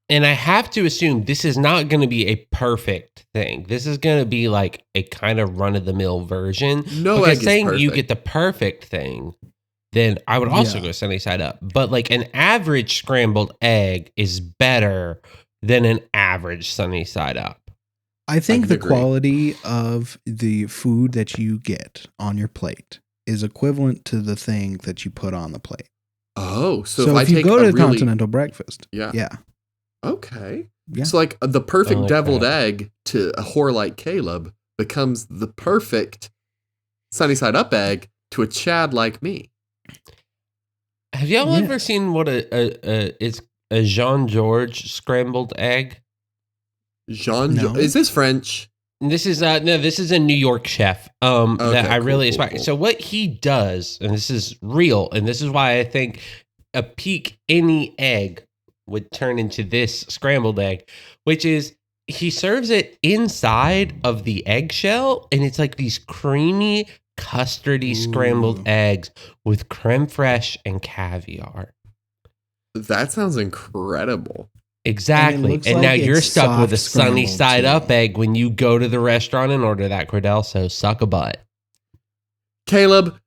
And I have to assume this is not going to be a perfect thing. This is going to be like a kind of run of the mill version. No because egg is saying you perfect. get the perfect thing, then I would also Yeah. go sunny side up. But like an average scrambled egg is better than an average sunny side up. I think can the agree. quality of the food that you get on your plate is equivalent to the thing that you put on the plate. Oh, so, So if I if you take go a to really, continental breakfast, yeah, yeah, okay. yeah. So like the perfect like deviled that. egg to a whore like Caleb becomes the perfect sunny side up egg to a Chad like me. Have y'all Yeah. ever seen what it's a Jean George scrambled egg? No. Is this French? This is this is a New York chef that Okay, I really cool, aspire. cool. So what he does, and this is real, and this is why I think a peak any egg would turn into this scrambled egg, which is he serves it inside of the eggshell, and it's like these creamy, custardy scrambled eggs with creme fraiche and caviar. That sounds incredible. Exactly. looks And like now you're it's stuck with a soft sunny scrambled, side too. up egg when you go to the restaurant and order that, Cordell. So suck a butt. Caleb,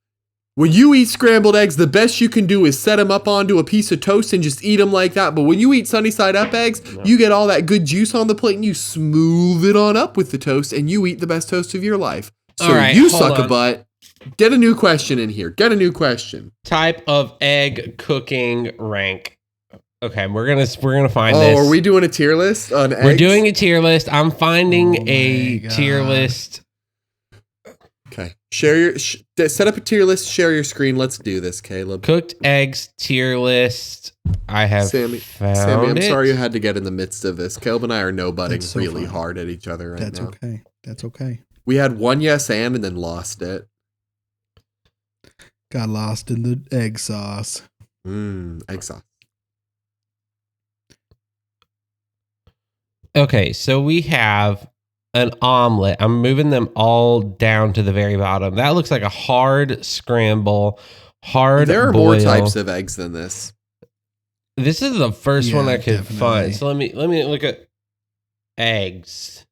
when you eat scrambled eggs, the best you can do is set them up onto a piece of toast and just eat them like that. But when you eat sunny side up eggs, you get all that good juice on the plate and you smooth it on up with the toast and you eat the best toast of your life. So All right, you hold suck a on. butt. Get a new question in here. Get a new question. Type of egg cooking rank. Okay, we're gonna find this. Oh, are we doing a tier list on eggs? We're doing a tier list. I'm finding Oh a my tier God. list. Okay. Share your set up a tier list, share your screen. Let's do this, Caleb. Cooked eggs tier list. I have Sammy, found I'm it. sorry you had to get in the midst of this. Caleb and I are no-butting That's so really fine. hard at each other right That's now. okay. That's okay. We had one yes and then lost it. Got lost in the egg sauce. Egg sauce. Okay, so we have an omelet. I'm moving them all down to the very bottom. That looks like a hard scramble, hard There are boil. more types of eggs than this. This is the first one Yeah, I could definitely. find. So let me look at eggs.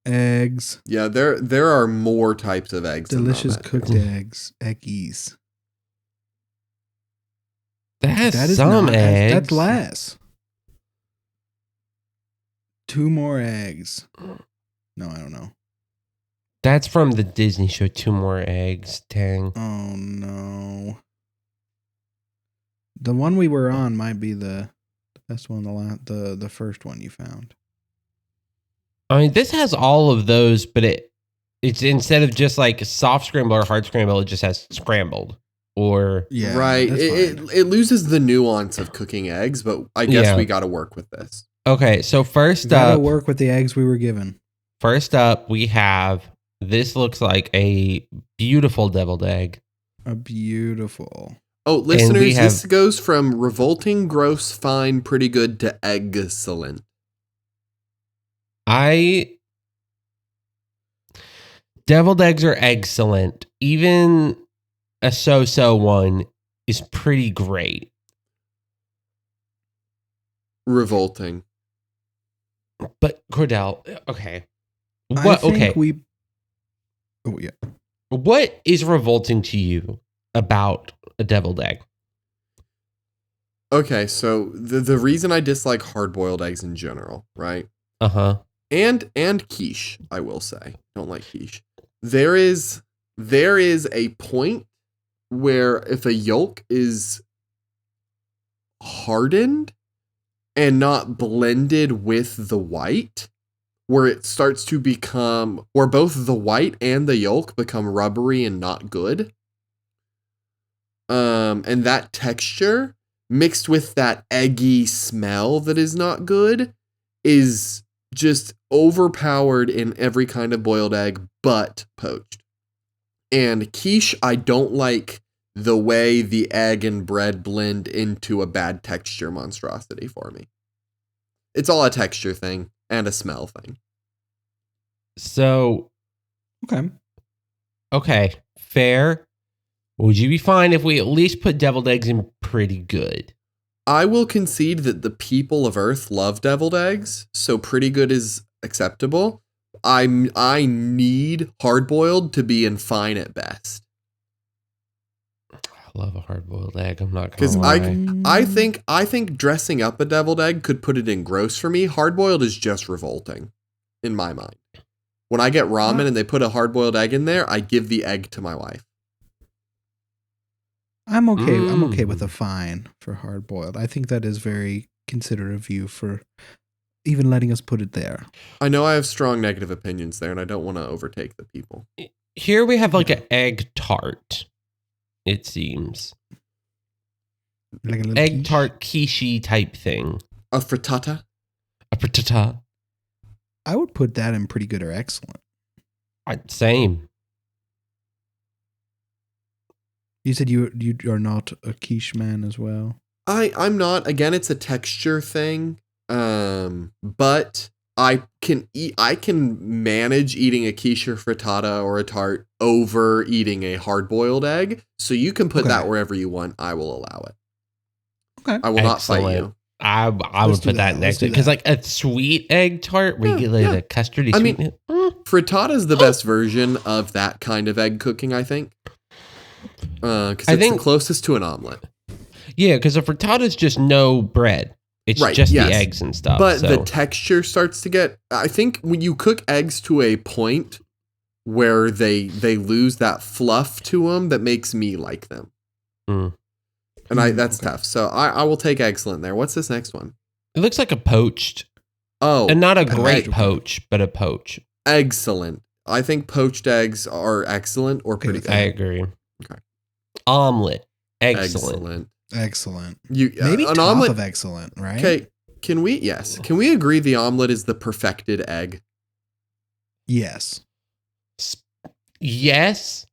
Eggs. Yeah, there are more types of eggs. Delicious than that. cooked eggs. Eggies. That's That is some not, eggs. That's less. 2 more eggs. No, I don't know. That's from the Disney show. 2 more eggs. Dang. Oh no. The one we were on might be the best one. The first one you found. I mean, this has all of those, but it's instead of just like soft scramble or hard scramble, it just has scrambled. Or Yeah, right. that's fine. It loses the nuance of cooking eggs, but I guess Yeah. we got to work with this. okay, so We first gotta up, work with the eggs we were given. we have this looks like a beautiful deviled egg. A beautiful. Oh, we listeners, have- this goes from revolting, gross, fine, pretty good to excellent. Deviled eggs are excellent. Even a so-so one is pretty great. Revolting. But Cordell, okay. I What think okay. we. Oh yeah. What is revolting to you about a deviled egg? Okay, so the reason I dislike hard-boiled eggs in general, right? Uh-huh. And quiche, I will say. Don't like quiche. There is a point where if a yolk is hardened and not blended with the white, where it starts to become, where both the white and the yolk become rubbery and not good. And that texture mixed with that eggy smell that is not good is just overpowered in every kind of boiled egg but poached. And quiche, I don't like the way the egg and bread blend into a bad texture monstrosity for me. It's all a texture thing and a smell thing. So, Okay. fair. Would you be fine if we at least put deviled eggs in pretty good? I will concede that the people of Earth love deviled eggs, so pretty good is acceptable. I need hard boiled to be in fine at best. I love a hard-boiled egg. I'm not Because gonna lie. I think dressing up a deviled egg could put it in gross for me. Hard boiled is just revolting, in my mind. When I get ramen and they put a hard boiled egg in there, I give the egg to my wife. I'm okay. I'm okay with a fine for hard boiled. I think that is very considerate of you for even letting us put it there. I know I have strong negative opinions there, and I don't want to overtake the people. Here we have like an egg tart. It seems Like a little egg quiche. tart quiche type thing. A frittata? A frittata. I would put that in pretty good or excellent. Same. You said you are not a quiche man as well. I'm not. Again, it's a texture thing. But I can manage eating a quiche or frittata or a tart over eating a hard-boiled egg. So you can put that wherever you want. I will allow it. Okay. I will not fight you. I would put that next to it. Because like a sweet egg tart where you get like the custardy sweetness. Frittata is the best version of that kind of egg cooking, I think. Because it's the closest to an omelet. Yeah, because a frittata is just no bread. It's just the eggs and stuff. But the texture starts to get... I think when you cook eggs to a point where they lose that fluff to them, that makes me like them. And that's tough. So I will take excellent there. What's this next one? It looks like a poached. Oh. And not a great poach, but a poach. Excellent. I think poached eggs are excellent or pretty good. I agree. Okay. Omelet. Excellent. Maybe an top omelet of excellent, right? Okay. Can we agree the omelet is the perfected egg? Yes. Yes.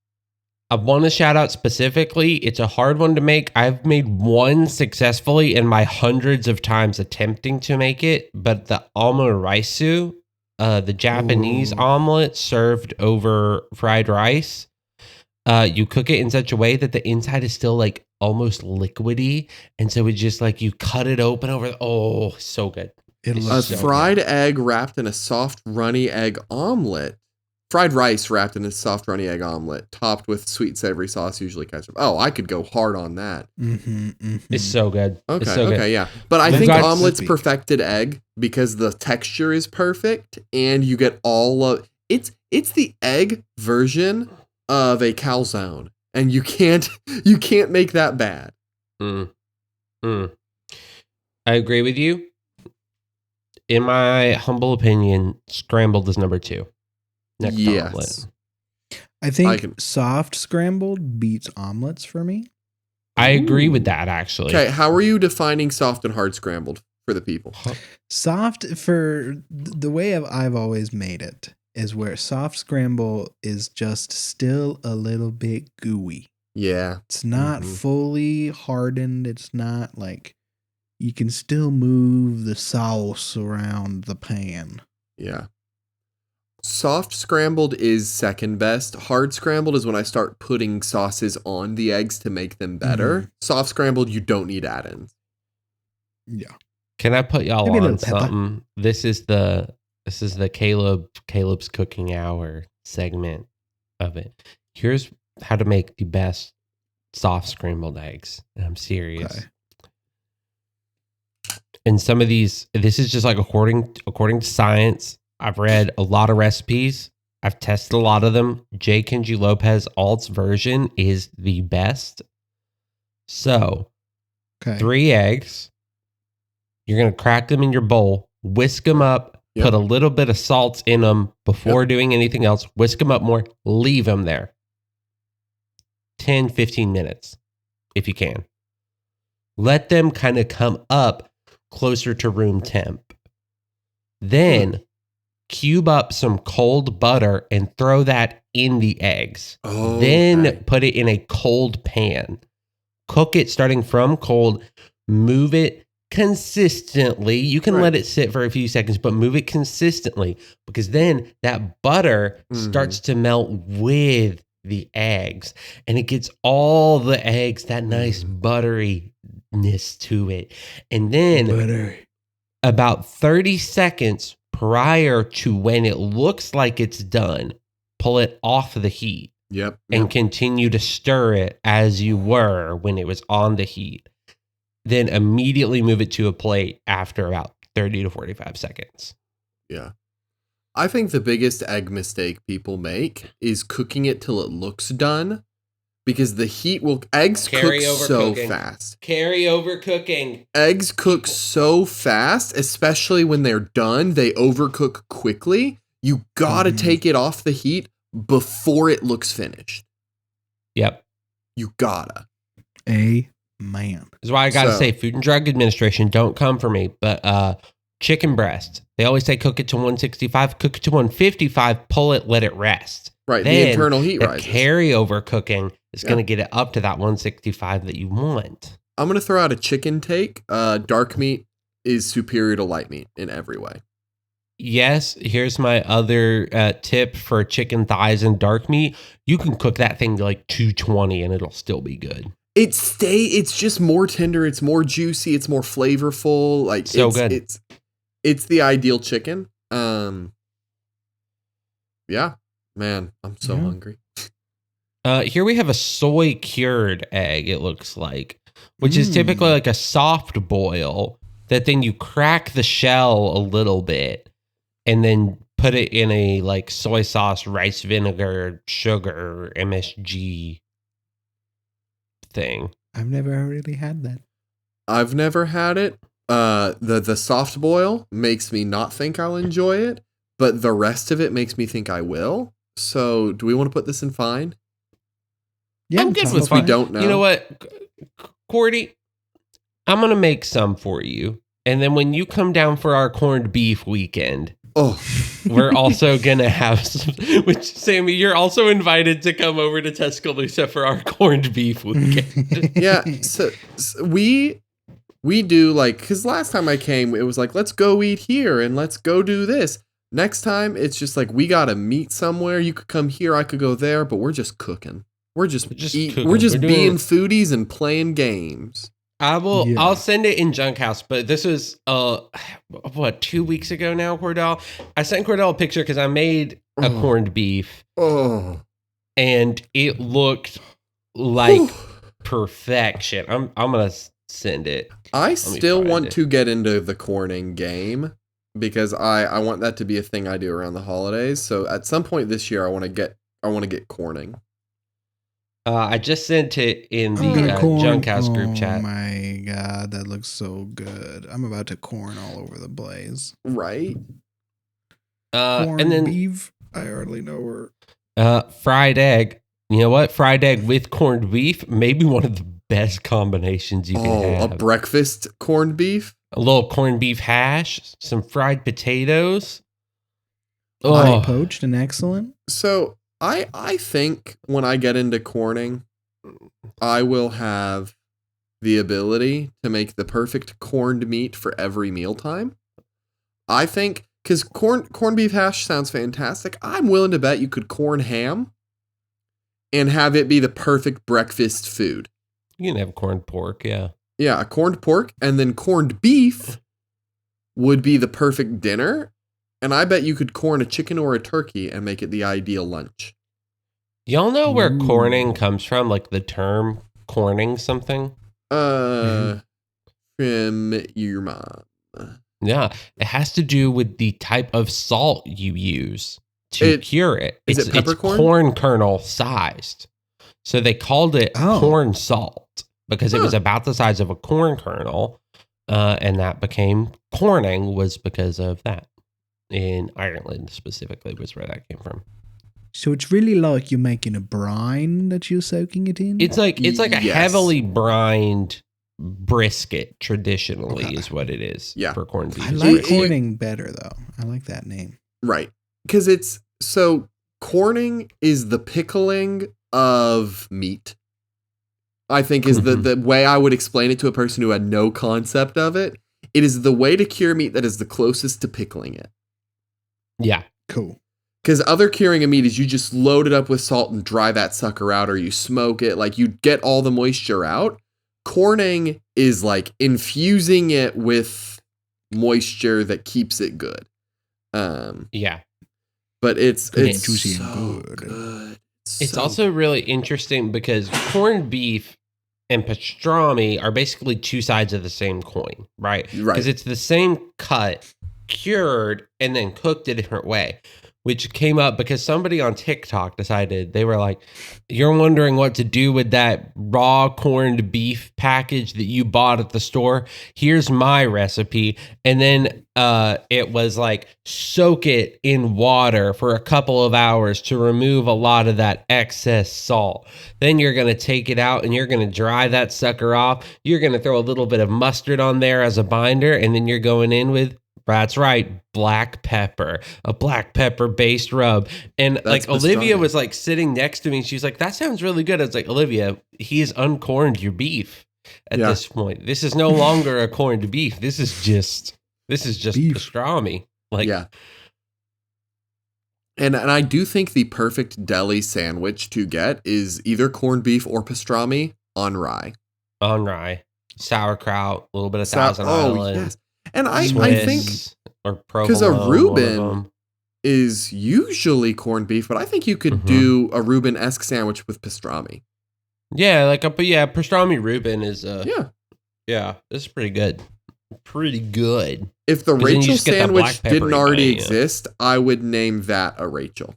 I want to shout out specifically. It's a hard one to make. I've made one successfully in my hundreds of times attempting to make it, but the omurisu, the Japanese omelet served over fried rice, you cook it in such a way that the inside is still like almost liquidy, and so it's just like you cut it open over. So good. A fried egg wrapped in a soft runny egg omelet. Fried rice wrapped in a soft runny egg omelet, topped with sweet savory sauce, usually ketchup. Oh, I could go hard on that. It's so good. Okay, yeah. But I think omelet's perfected egg because the texture is perfect, and you get all of it's the egg version of a calzone, and you can't make that bad. I agree with you. In my humble opinion, scrambled is number 2. Next omelet. I think soft scrambled beats omelets for me. I agree with that, actually. Okay, how are you defining soft and hard scrambled for the people? Soft, for the way I've always made it, is where soft scramble is just still a little bit gooey. Yeah. It's not fully hardened. It's not like you can still move the sauce around the pan. Yeah. Soft scrambled is second best. Hard scrambled is when I start putting sauces on the eggs to make them better. Soft scrambled, you don't need add-ins. Yeah. Can I put y'all on something? This is the Caleb's Cooking Hour segment of it. Here's how to make the best soft scrambled eggs. And I'm serious. Okay. And some of these, this is just like according to science. I've read a lot of recipes. I've tested a lot of them. J. Kenji Lopez Alt's version is the best. So, 3 eggs. You're going to crack them in your bowl, whisk them up, put a little bit of salt in them before doing anything else. Whisk them up more. Leave them there. 10, 15 minutes, if you can. Let them kind of come up closer to room temp. Then cube up some cold butter and throw that in the eggs. Then put it in a cold pan. Cook it starting from cold. Move it consistently. You can let it sit for a few seconds, but move it consistently because then that butter starts to melt with the eggs and it gets all the eggs, that nice butteriness to it. And then about 30 seconds prior to when it looks like it's done, pull it off the heat. And continue to stir it as you were when it was on the heat. Then immediately move it to a plate after about 30 to 45 seconds. Yeah. I think the biggest egg mistake people make is cooking it till it looks done because the heat will... Eggs cook so fast. Carry over cooking. Eggs cook so fast, especially when they're done. They overcook quickly. You gotta take it off the heat before it looks finished. Yep. You gotta. Man. That's why I gotta say, Food and Drug Administration, don't come for me. But chicken breast, they always say cook it to 165, cook it to 155, pull it, let it rest. Right, then the internal heat rises. Carryover cooking is going to get it up to that 165 that you want. I'm going to throw out a chicken take. Dark meat is superior to light meat in every way. yes, here's my other tip for chicken thighs and dark meat. You can cook that thing to like 220 and it'll still be good. It's just more tender, it's more juicy, it's more flavorful. Like So it's good. it's the ideal chicken. Yeah, man, I'm so hungry. Here we have a soy cured egg, it looks like, which is typically like a soft boil that then you crack the shell a little bit and then put it in a like soy sauce, rice vinegar, sugar, MSG thing. I've never really had that. I've never had it. The soft boil makes me not think I'll enjoy it, but the rest of it makes me think I will. So, do we want to put this in fine? Yeah, I'm good sounds with We fine. don't know. You know what, Cordy? I'm going to make some for you. And then when you come down for our corned beef weekend, Oh, we're also going to have some, which, Sammy, you're also invited to come over to Tuscaloosa for our corned beef weekend. yeah. So we do like, because last time I came, it was like, let's go eat here and let's go do this. Next time, it's just like, we got to meet somewhere. You could come here, I could go there, but we're just cooking. We're just cooking. we're just We're being doing- foodies and playing games. Yeah. I'll send it in Junk House, but this was 2 weeks ago now, Cordell. I sent Cordell a picture because I made a Oh. corned beef Oh, and it looked like perfection. I'm gonna send it. I me still find want it. to get into the corning game because I want that to be a thing I do around the holidays. So at some point this year, I want to get corning. I just sent it in I'm gonna the corn. Junk House group Oh chat. my god, that looks so good. I'm about to corn all over the blaze. Right? Corn And then beef. I hardly know her. fried egg. You know what? Fried egg with corned beef, maybe one of the best combinations you can Oh, have. a breakfast corned beef. A little corned beef hash, some fried potatoes. Light Oh, poached and excellent. So I think when I get into corning, I will have the ability to make the perfect corned meat for every mealtime. I think because corned beef hash sounds fantastic. I'm willing to bet you could corn ham and have it be the perfect breakfast food. you can have corned pork, yeah. Yeah, a corned pork and then corned beef would be the perfect dinner. And I bet you could corn a chicken or a turkey and make it the ideal lunch. Y'all know where Ooh. corning comes from? Like the term corning something? From your mom. Yeah. It has to do with the type of salt you use to It- cure it. is it It's peppercorn? corn kernel sized. So they called it Oh. corn salt because it was Huh. about the size of a corn kernel. And that became corning was because of that. In Ireland specifically was where that came from. So it's really like you're making a brine that you're soaking it in. It's like a Yes. heavily brined brisket traditionally Okay. is what it is Yeah. for corned beef. I is like brisket. corning better though. I like that name. Right. Because it's so corning is the pickling of meat. I think is the way I would explain it to a person who had no concept of it. It is the way to cure meat that is the closest to pickling it. Yeah. Cool. Because other curing of meat is you just load it up with salt and dry that sucker out, or you smoke it. Like you get all the moisture out. Corning is like infusing it with moisture that keeps it good. Yeah. But it's Good and it's juicy and so good. good. It's So also really interesting because corned beef and pastrami are basically two sides of the same coin, right? Right. Because it's the same cut, cured, and then cooked a different way, which came up because somebody on TikTok decided they were like, you're wondering what to do with that raw corned beef package that you bought at the store. Here's my recipe. And then it was like, soak it in water for a couple of hours to remove a lot of that excess salt. Then you're going to take it out and you're going to dry that sucker off. You're going to throw a little bit of mustard on there as a binder. And then you're going in with, that's right, black pepper, a black pepper based rub. And That's like Olivia pastrami. was like sitting next to me and she's like, that sounds really good. I was like, Olivia, he's uncorned your beef at Yeah. this point. This is no longer a corned beef. This is just Beef. pastrami. Like, yeah. And I do think the perfect deli sandwich to get is either corned beef or pastrami on rye. on rye, sauerkraut, a little bit of Thousand Island. Yes. And I think Swiss or because a provolone, one of Reuben them. is usually corned beef, but I think you could Mhm. do a Reuben-esque sandwich with pastrami. Yeah, like pastrami Reuben is Yeah. this is pretty good. Pretty good. If the 'Cause then you Rachel just get that sandwich black peppery didn't already bite, yeah. exist, I would name that a Rachel.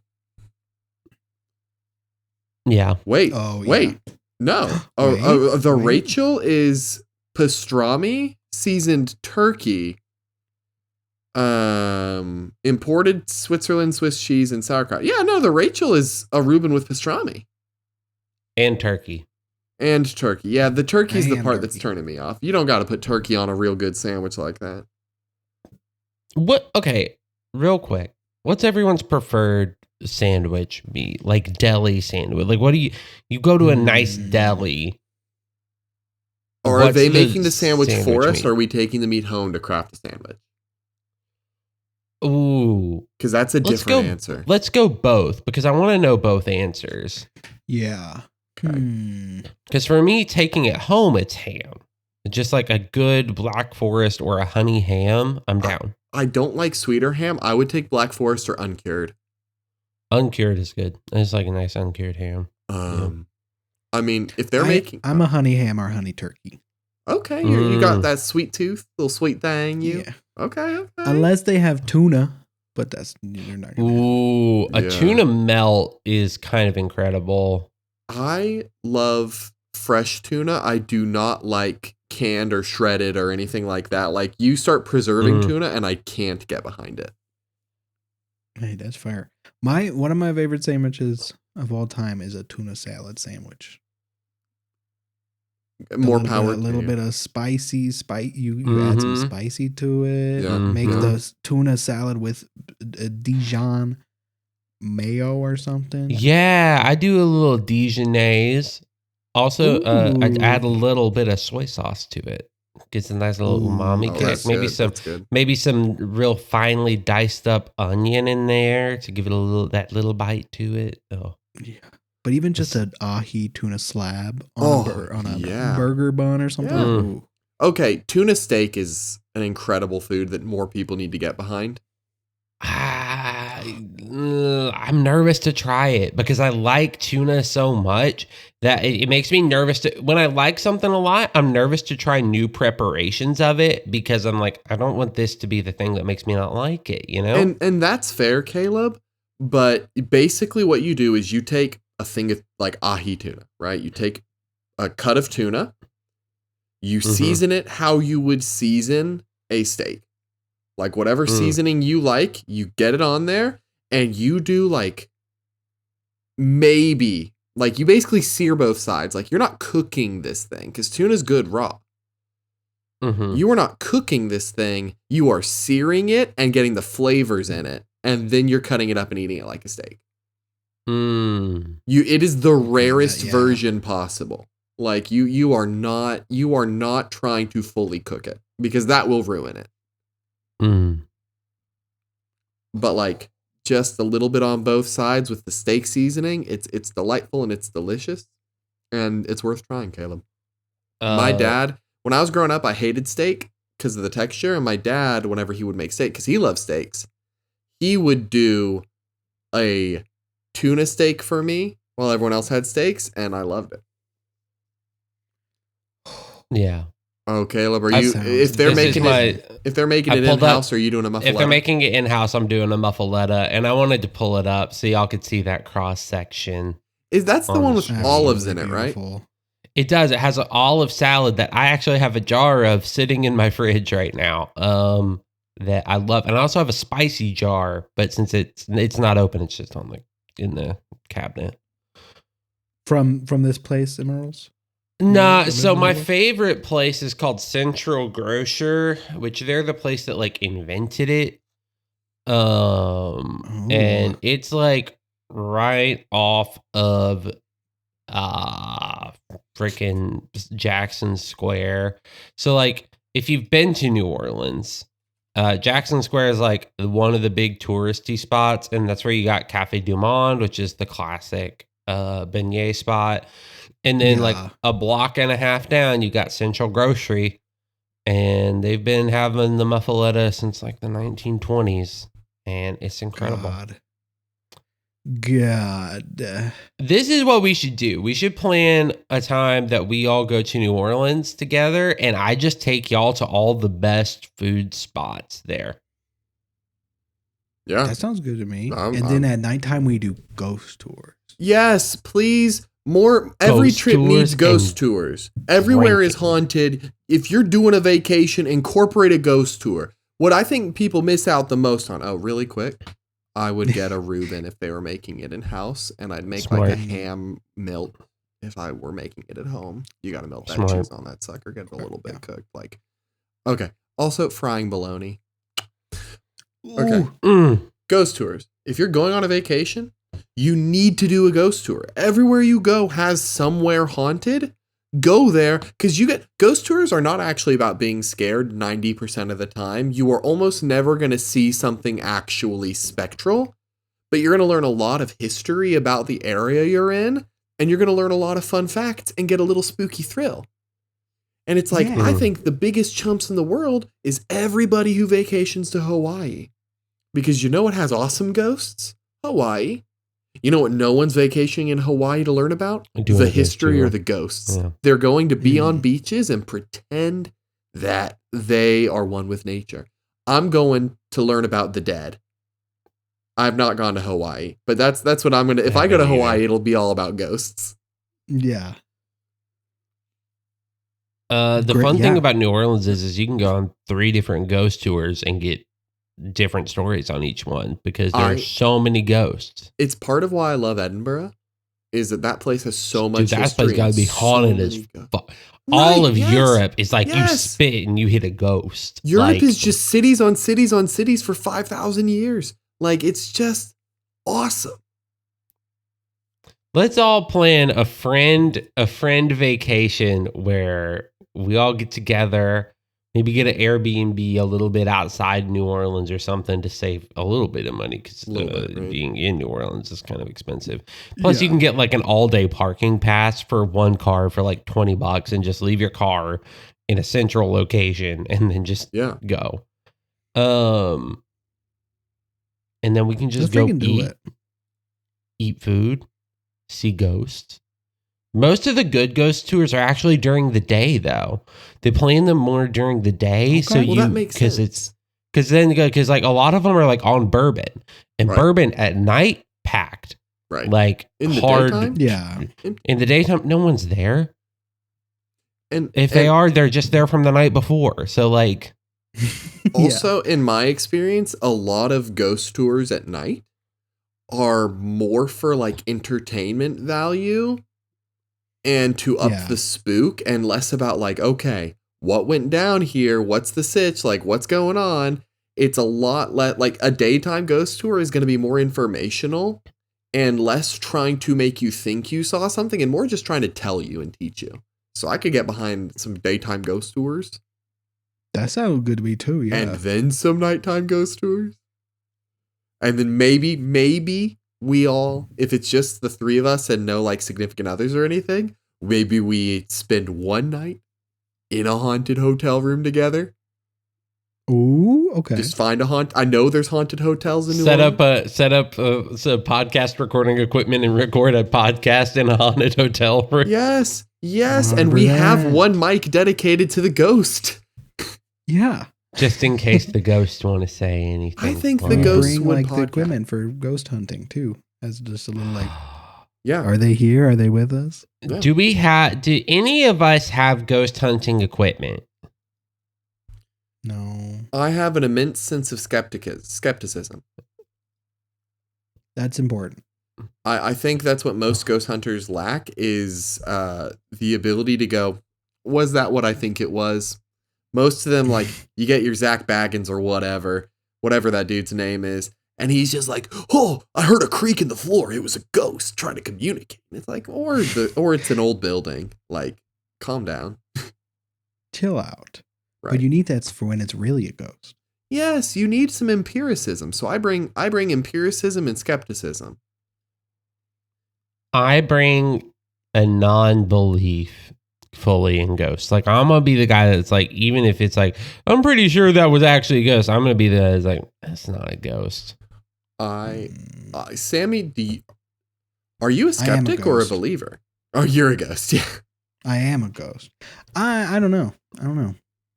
Yeah. Wait, Oh, yeah. wait, no. The Wait. Rachel is pastrami, seasoned turkey, imported Switzerland Swiss cheese, and sauerkraut. Yeah, no, the Rachel is a Reuben with pastrami And turkey. and turkey. Yeah, the turkey is the And part that's turkey. turning me off. You don't got to put turkey on a real good sandwich like that. What? Okay, real quick. What's everyone's preferred sandwich meat? Like deli sandwich? Like, what do you go to a nice deli? Or are what's they making the sandwich for us, meat? or are we taking the meat home to craft the sandwich? Ooh, Because that's a Let's different go- answer. let's go both because I want to know both answers. Yeah. Okay. Because for me, taking it home, it's ham. Just like a good Black Forest or a honey ham, I'm down. I don't like sweeter ham. I would take Black Forest or uncured. Uncured is good. It's like a nice uncured ham. I mean, if they're making, I'm a honey ham or honey turkey. okay, you got Mm. that sweet tooth, little sweet thing. Yeah. Okay. Unless they have tuna, but you're not gonna have. Ooh, a Yeah. tuna melt is kind of incredible. I love fresh tuna. I do not like canned or shredded or anything like that. Like you start preserving Mm. tuna, and I can't get behind it. Hey, that's fair. One of my favorite sandwiches of all time is a tuna salad sandwich. More a little power. bit, a little to bit you. of spicy. You add some Mhm. spicy to it. Yeah. Make Mhm. the tuna salad with Dijon mayo or something. Yeah, I do a little Dijonaise. Also, I'd add a Ooh. little bit of soy sauce to it. Gets a nice little Ooh. umami Oh, kick. that's Maybe good. some That's good. maybe some real finely diced up onion in there to give it that little bite to it. Oh, Yeah. But even just an ahi tuna slab Oh, on a yeah. burger bun or something. Yeah. Ooh. Okay, tuna steak is an incredible food that more people need to get behind. I'm nervous to try it because I like tuna so much that it makes me nervous to. When I like something a lot, I'm nervous to try new preparations of it because I'm like, I don't want this to be the thing that makes me not like it. You know? And that's fair, Caleb. But basically, what you do is you take a thing of like ahi tuna, right? You take a cut of tuna, you Mhm. season it how you would season a steak. Like whatever seasoning you like, you get it on there, and you do like maybe like you basically sear both sides. Like you're not cooking this thing because tuna's good raw. Mhm. You are not cooking this thing. You are searing it and getting the flavors in it, and then you're cutting it up and eating it like a steak. Mm. It is the rarest yeah. version possible. Like you are not trying to fully cook it because that will ruin it. Mm. But like just a little bit on both sides with the steak seasoning, it's delightful and it's delicious, and it's worth trying, Caleb. My dad, when I was growing up, I hated steak because of the texture, and my dad, whenever he would make steak, because he loves steaks, he would do a tuna steak for me while everyone else had steaks, and I loved it. Yeah. Oh, Caleb, are That you? sounds If they're This is making it, if they're making I it pulled in up- house, are you doing a muffaletta? If they're making it in house, I'm doing a muffaletta, and I wanted to pull it up so y'all could see that cross section. That's the one with Absolutely olives in it, right? Beautiful. It does. It has an olive salad that I actually have a jar of sitting in my fridge right now. That I love, and I also have a spicy jar, but since it's not open, it's just on in the cabinet. From this place, Emeralds? Nah, Yeah, so my remember? favorite place is called Central Grocer, which they're the place that like invented it. And it's like right off of freaking Jackson Square. So like if you've been to New Orleans, Jackson Square is like one of the big touristy spots, and that's where you got Cafe Du Monde, which is the classic beignet spot. And then like a block and a half down, you got Central Grocery, and they've been having the muffaletta since like the 1920s, and it's incredible. God. This is what we should do. We should plan a time that we all go to New Orleans together, and I just take y'all to all the best food spots there. Yeah. That sounds good to me. And then at nighttime, we do ghost tours. Yes, please. More. Every Ghost trip tours needs ghost and tours. Everywhere is drinking. haunted. If you're doing a vacation, incorporate a ghost tour. What I think people miss out the most on. Oh, really quick. I would get a Reuben if they were making it in house, and I'd make like a Smart. ham melt if I were making it at home. You got to melt that Smart. cheese on that sucker, get it a little bit cooked. Like, okay. Also, frying bologna. Okay. Ghost tours. If you're going on a vacation, you need to do a ghost tour. Everywhere you go has somewhere haunted. Go there, because ghost tours are not actually about being scared 90% of the time. You are almost never going to see something actually spectral, but you're going to learn a lot of history about the area you're in, and you're going to learn a lot of fun facts and get a little spooky thrill. And it's like, I think the biggest chumps in the world is everybody who vacations to Hawaii. Because you know what has awesome ghosts? Hawaii. You know what no one's vacationing in Hawaii to learn about? The history or the ghosts. Yeah. They're going to be on beaches and pretend that they are one with nature. I'm going to learn about the dead. I've not gone to Hawaii, but that's what I'm going to... If I go to Hawaii, it'll be all about ghosts. Yeah. The fun thing about New Orleans is you can go on 3 different ghost tours and get different stories on each one because there's so many ghosts. It's part of why I love Edinburgh is that place has so much history. That place got to be haunted as fuck. All of Europe is like you spit and you hit a ghost. Europe is just cities on cities on cities for 5,000 years. Like, it's just awesome. Let's all plan a friend vacation where we all get together. Maybe get an Airbnb a little bit outside New Orleans or something to save a little bit of money because being in New Orleans is kind of expensive. Plus, you can get like an all-day parking pass for one car for like $20 and just leave your car in a central location and then just go. And then we can just go eat food, see ghosts. Most of the good ghost tours are actually during the day, though. They plan them more during the day, so that makes sense. Because like a lot of them are like on Bourbon, and Bourbon at night packed, right? Like in the hard, daytime? In the daytime, no one's there, and if they are, they're just there from the night before. So like, also in my experience, a lot of ghost tours at night are more for like entertainment value. And to up the spook and less about like, okay, what went down here? What's the sitch? Like, what's going on? It's a lot like a daytime ghost tour is going to be more informational and less trying to make you think you saw something and more just trying to tell you and teach you. So I could get behind some daytime ghost tours. That sounds good to me too, yeah. And then some nighttime ghost tours. And then maybe we all, if it's just the 3 of us and no like significant others or anything, maybe we spend one night in a haunted hotel room together. Ooh, okay. Just find a I know there's haunted hotels in New Orleans. Set up some podcast recording equipment and record a podcast in a haunted hotel room. Yes. And we have one mic dedicated to the ghost. Yeah. Just in case the ghosts want to say anything. I think the ghosts bring would like the equipment for ghost hunting too, as just a little like. Yeah. Are they here? Are they with us? Yeah. Do any of us have ghost hunting equipment? No. I have an immense sense of skepticism. That's important. I think that's what most ghost hunters lack is the ability to go, was that what I think it was? Most of them, like, you get your Zach Baggins or whatever that dude's name is, and he's just like, oh, I heard a creak in the floor. It was a ghost trying to communicate. And it's like, or it's an old building. Like, calm down. Chill out. Right. But you need that for when it's really a ghost. Yes, you need some empiricism. So I bring empiricism and skepticism. I bring a non-belief fully in ghosts. Like, I'm gonna be the guy that's like, even if it's like, I'm pretty sure that was actually a ghost, I'm gonna be the guy that's like, that's not a ghost. Sammy, are you a skeptic or a believer? Oh, you're a ghost. Yeah, I am a ghost. I don't know.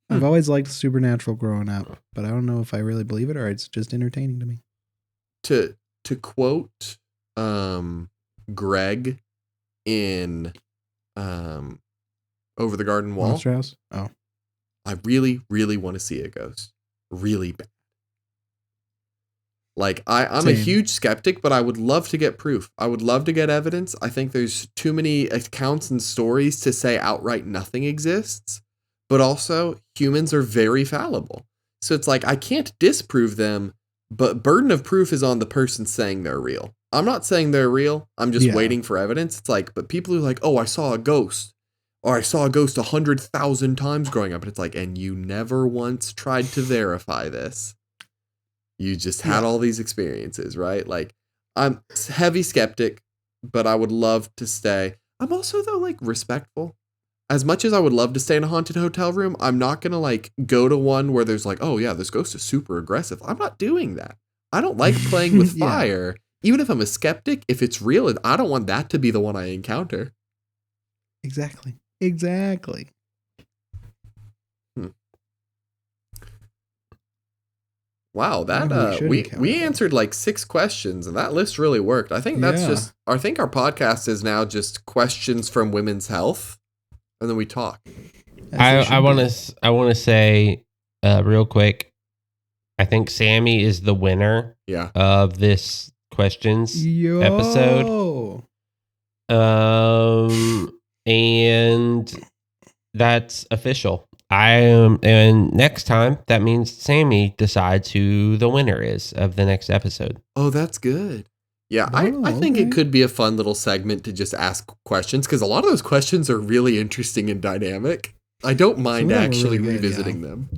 I've always liked supernatural growing up, but I don't know if I really believe it or it's just entertaining to me. To quote Greg in Over the Garden Wall. Monster House? Oh. I really, really want to see a ghost. Really bad. Like, I'm a huge skeptic, but I would love to get proof. I would love to get evidence. I think there's too many accounts and stories to say outright nothing exists. But also, humans are very fallible. So it's like, I can't disprove them, but burden of proof is on the person saying they're real. I'm not saying they're real. I'm just waiting for evidence. It's like, but people are like, oh, I saw a ghost. Or I saw a ghost 100,000 times growing up. And it's like, and you never once tried to verify this. You just had all these experiences, right? Like, I'm heavy skeptic, but I would love to stay. I'm also, though, like, respectful. As much as I would love to stay in a haunted hotel room, I'm not going to, like, go to one where there's like, oh, yeah, this ghost is super aggressive. I'm not doing that. I don't like playing with fire. Even if I'm a skeptic, if it's real, I don't want that to be the one I encounter. Exactly. Wow, that we answered like 6 questions, and that list really worked. I think that's I think our podcast is now just questions from women's health, and then we talk. I want to say real quick, I think Sammy is the winner of this questions episode. And that's official. And next time, that means Sammy decides who the winner is of the next episode. Oh, that's good. Yeah, I think it could be a fun little segment to just ask questions, because a lot of those questions are really interesting and dynamic. I don't mind actually revisiting them.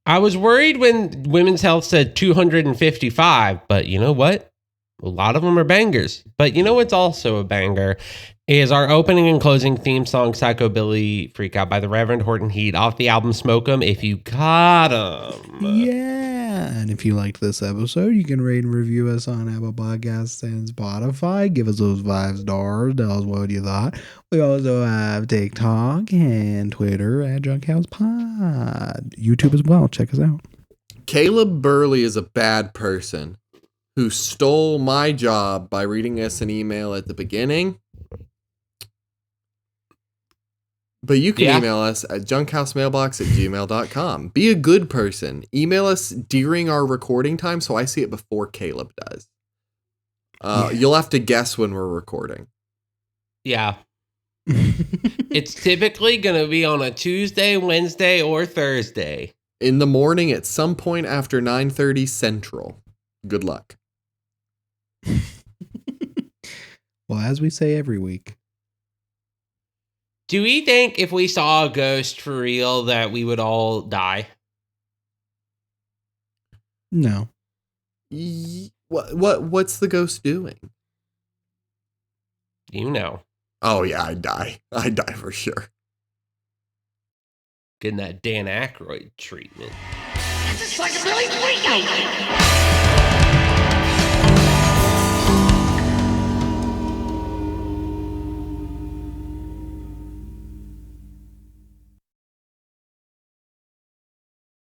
I was worried when Women's Health said 255, but you know what? A lot of them are bangers. But you know what's also a banger is our opening and closing theme song, Psychobilly Freak Out by the Reverend Horton Heat, off the album Smoke 'Em If You Got 'Em. Yeah. And if you liked this episode, you can rate and review us on Apple Podcasts and Spotify. Give us those 5 stars. Tell us what you thought. We also have TikTok and Twitter at Junkhouse Pod. YouTube as well. Check us out. Caleb Burley is a bad person who stole my job by reading us an email at the beginning. But you can email us at junkhousemmailbox@gmail.com. Be a good person. Email us during our recording time so I see it before Caleb does. You'll have to guess when we're recording. Yeah. It's typically going to be on a Tuesday, Wednesday, or Thursday. In the morning at some point after 9:30 Central. Good luck. Well, as we say every week. Do we think if we saw a ghost for real that we would all die? No. What's the ghost doing? You know. Oh yeah, I'd die. I'd die for sure. Getting that Dan Aykroyd treatment. It's like a Billy Freak Out.